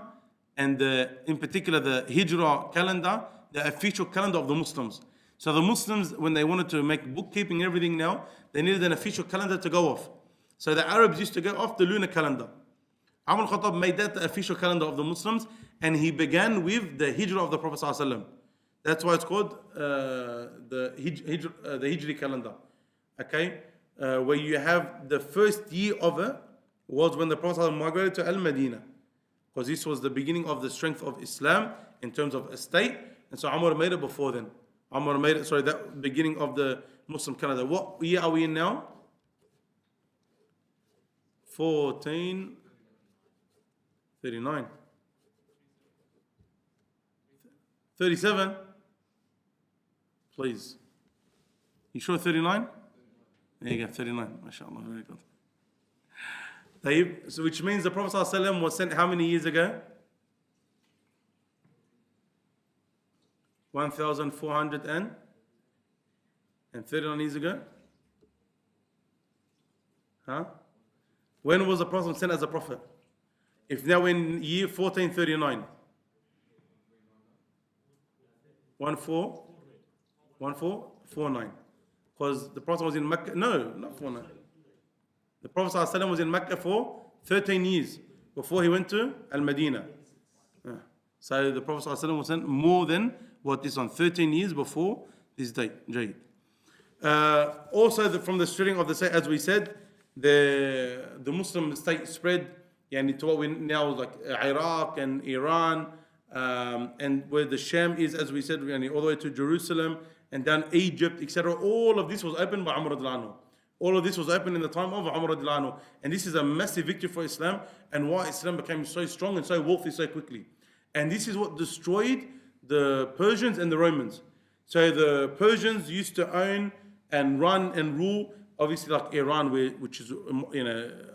C: and in particular the Hijrah calendar, the official calendar of the Muslims. So the Muslims, when they wanted to make bookkeeping and everything now, they needed an official calendar to go off. So the Arabs used to go off the lunar calendar. Umar Khatab made that the official calendar of the Muslims, and he began with the Hijrah of the Prophet ﷺ. That's why it's called the Hijri calendar. Okay? Where you have the first year of it was when the Prophet ﷺ migrated to Al-Madinah. Because this was the beginning of the strength of Islam in terms of estate. And so Umar made it before then. That beginning of the Muslim calendar. What year are we in now? 1439. 37? Please. You sure 39? There you go, 39. MashaAllah, very good. So which means the Prophet ﷺ was sent how many years ago? 1,439 years ago? Huh? When was the Prophet sent as a prophet? If now in year 1439. 1449. Because the Prophet was in Mecca. No, not 49. The Prophet ﷺ was in Mecca for 13 years before he went to Al-Madinah. So the Prophet ﷺ was sent more than what is on 13 years before this date. Also from the spreading of the state, as we said, the Muslim state spread يعني to what we now like Iraq and Iran, and where the Sham is, as we said, يعني all the way to Jerusalem and down Egypt, etc. All of this was opened by Umar radiallahu anhu. All of this was opened in the time of Umar radiallahu anhu. And this is a massive victory for Islam and why Islam became so strong and so wealthy so quickly. And this is what destroyed the Persians and the Romans. So the Persians used to own and run and rule, obviously like Iran, which is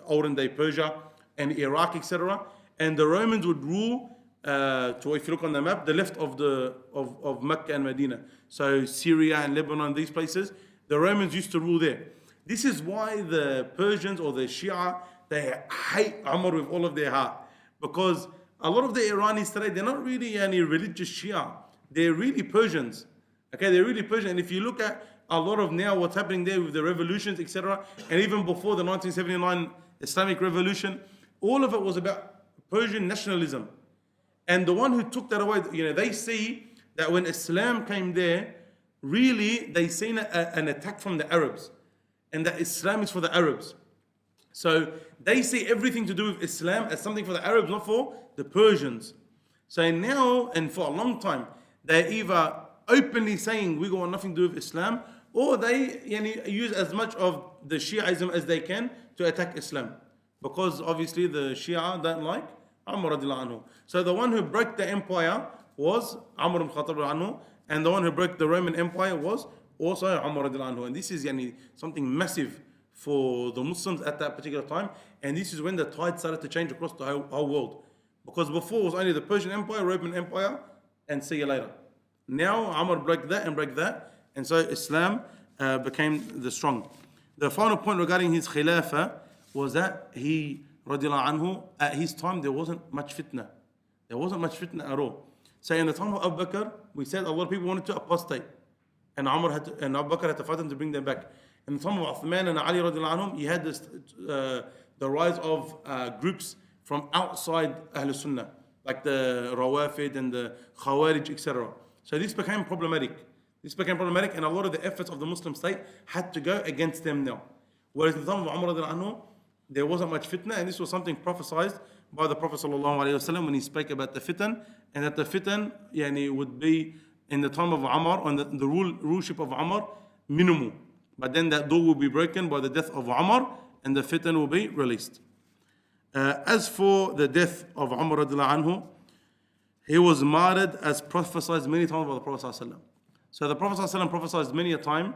C: olden day Persia, and Iraq, etc. And the Romans would rule, to if you look on the map, the left of Mecca and Medina. So Syria and Lebanon, these places, the Romans used to rule there. This is why the Persians or the Shia, they hate Umar with all of their heart. Because a lot of the Iranis today, they're not really any religious Shia. They're really Persians. Okay, they're really Persian. And if you look at a lot of now what's happening there with the revolutions, etc., and even before the 1979 Islamic Revolution, all of it was about Persian nationalism. And the one who took that away, they see that when Islam came there, really they seen an attack from the Arabs, and that Islam is for the Arabs. So they see everything to do with Islam as something for the Arabs, not for the Persians. So now, and for a long time, they're either openly saying we want nothing to do with Islam, or they use as much of the Shiaism as they can to attack Islam. Because obviously the Shia don't like Umar radiallahu anhu. So the one who broke the empire was Umar ibn Khatab radiallahu anhu, and the one who broke the Roman Empire was also Umar radiallahu anhu. And this is something massive for the Muslims at that particular time. And this is when the tide started to change across the whole world. Because before it was only the Persian Empire, Roman Empire, and see you later. Now Umar broke that and broke that, and so Islam became the strong. The final point regarding his Khilafah was that he, radiallahu anhu, at his time there wasn't much fitna. There wasn't much fitna at all. So in the time of Abu Bakr, we said a lot of people wanted to apostate, and Abu Bakr had to fight them to bring them back. In the time of Uthman and Ali radiallahu anhum, you had this, the rise of groups from outside Ahl Sunnah, like the Rawafid and the Khawarij, etc. So this became problematic. And a lot of the efforts of the Muslim state had to go against them now. Whereas in the time of Umar radiallahu anhu, there wasn't much fitna, and this was something prophesied by the Prophet ﷺ when he spoke about the fitan, and that the fitan would be in the time of Umar, on the ruleship of Umar, minimal. But then that door will be broken by the death of Umar, and the fitan will be released. As for the death of Umar radiallahu anhu, he was martyred as prophesied many times by the Prophet ﷺ. So the Prophet ﷺ prophesied many a time,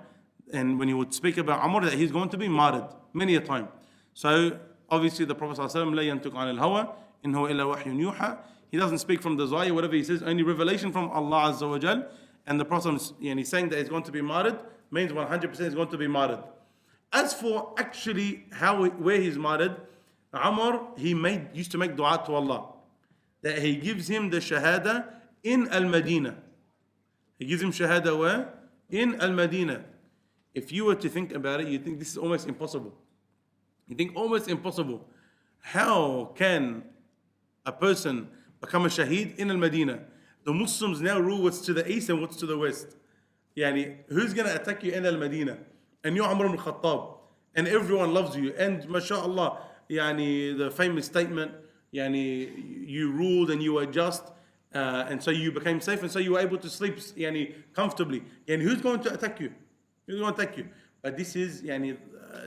C: and when he would speak about Umar, that he's going to be martyred many a time. So obviously the Prophet ﷺ لا ينطق عن الهوى إن هو إلا وحي يوحى. He doesn't speak from desire, whatever he says, only revelation from Allah Azza wa Jal. And the Prophet saying that he's going to be martyred means 100% he's going to be martyred. As for actually where he's martyred, Umar, he used to make dua to Allah that he gives him the shahada in Al-Madinah. He gives him shahada where? In Al-Madinah. If you were to think about it, you think this is almost impossible. You think almost impossible. How can a person become a shaheed in Al-Madinah? The Muslims now rule what's to the east and what's to the west. Who's going to attack you in Al-Madinah? And you're Umar ibn Khattab. And everyone loves you. And mashallah, the famous statement, you ruled and you were just, and so you became safe, and so you were able to sleep comfortably. And who's going to attack you? Who's going to attack you? But this is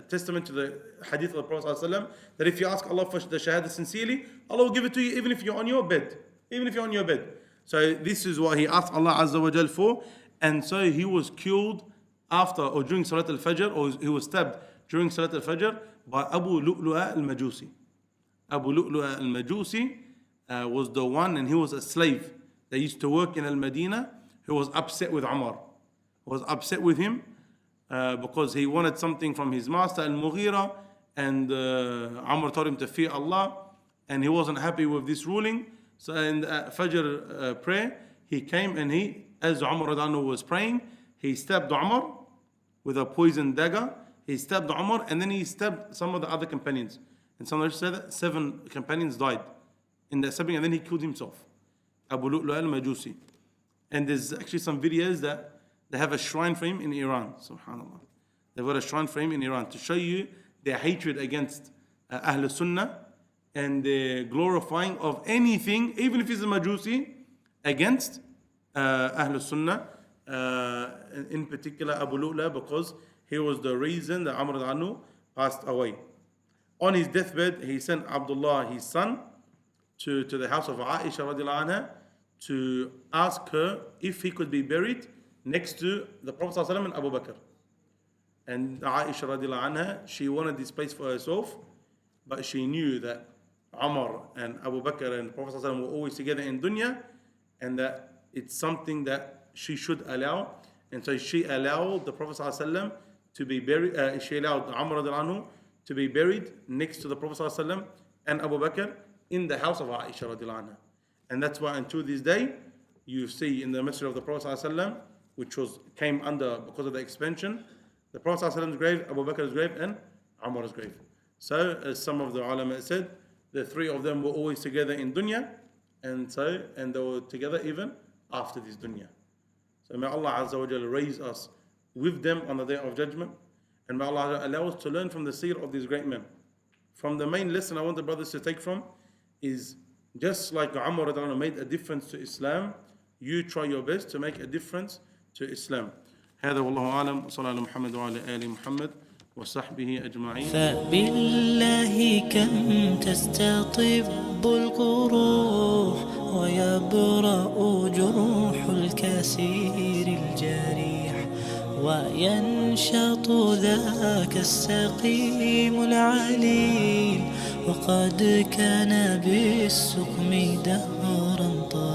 C: testament to the hadith of the Prophet ﷺ, that if you ask Allah for the shahada sincerely, Allah will give it to you even if you're on your bed. Even if you're on your bed. So this is what he asked Allah Azza wa Jal for. And so he was killed after or during Salat al-Fajr, or he was stabbed during Salat al-Fajr by Abu Lu'lu'a al-Majusi. Abu Lu'lu'a al-Majusi was the one, and he was a slave that used to work in Al-Madinah, who was upset with Umar. Was upset with him because he wanted something from his master Al-Mughira, and Umar told him to fear Allah, and he wasn't happy with this ruling. So in the Fajr prayer, he came and as Umar was praying, he stabbed Umar with a poisoned dagger. He stabbed Umar, and then he stabbed some of the other companions. And some others said that 7 companions died in that stabbing, and then he killed himself. Abu Lu'lu al-Majusi. And there's actually some videos that they have a shrine for him in Iran. Subhanallah. They've got a shrine for him in Iran to show you their hatred against Ahl Sunnah and the glorifying of anything, even if it's a Majusi, against Ahlul Sunnah, in particular Abu Lu'la, because he was the reason that Amr al-Anu passed away. On his deathbed, he sent Abdullah, his son, to the house of Aisha radiallahu anha to ask her if he could be buried next to the Prophet ﷺ and Abu Bakr. And Aisha radiallahu anha, she wanted this place for herself, but she knew that Umar and Abu Bakr and Prophet ﷺ were always together in dunya, and that it's something that she should allow. And so she allowed the Prophet ﷺ to be buried, she allowed Umar radiallahu anhu to be buried next to the Prophet ﷺ and Abu Bakr in the house of Aisha radiallahu anha. And that's why until this day, you see in the Masjid of the Prophet ﷺ, which came under because of the expansion, the Prophet ﷺ's grave, Abu Bakr's grave, and Umar's grave. So, as some of the ulama said, the three of them were always together in dunya, and they were together even after this dunya. So may Allah Azza wa Jalla raise us with them on the Day of Judgment, and may Allah allow us to learn from the seerah of these great men. From the main lesson I want the brothers to take from is, just like Umar made a difference to Islam, you try your best to make a difference to Islam. هذا والله أعلم وصلى على محمد وعلى آل محمد وصحبه أجمعين.
A: فبالله كم تستطب القروح ويبرأ جروح الكسير الجريح وينشط ذاك السقيم العليل وقد كان بالسقم دهرا طويلا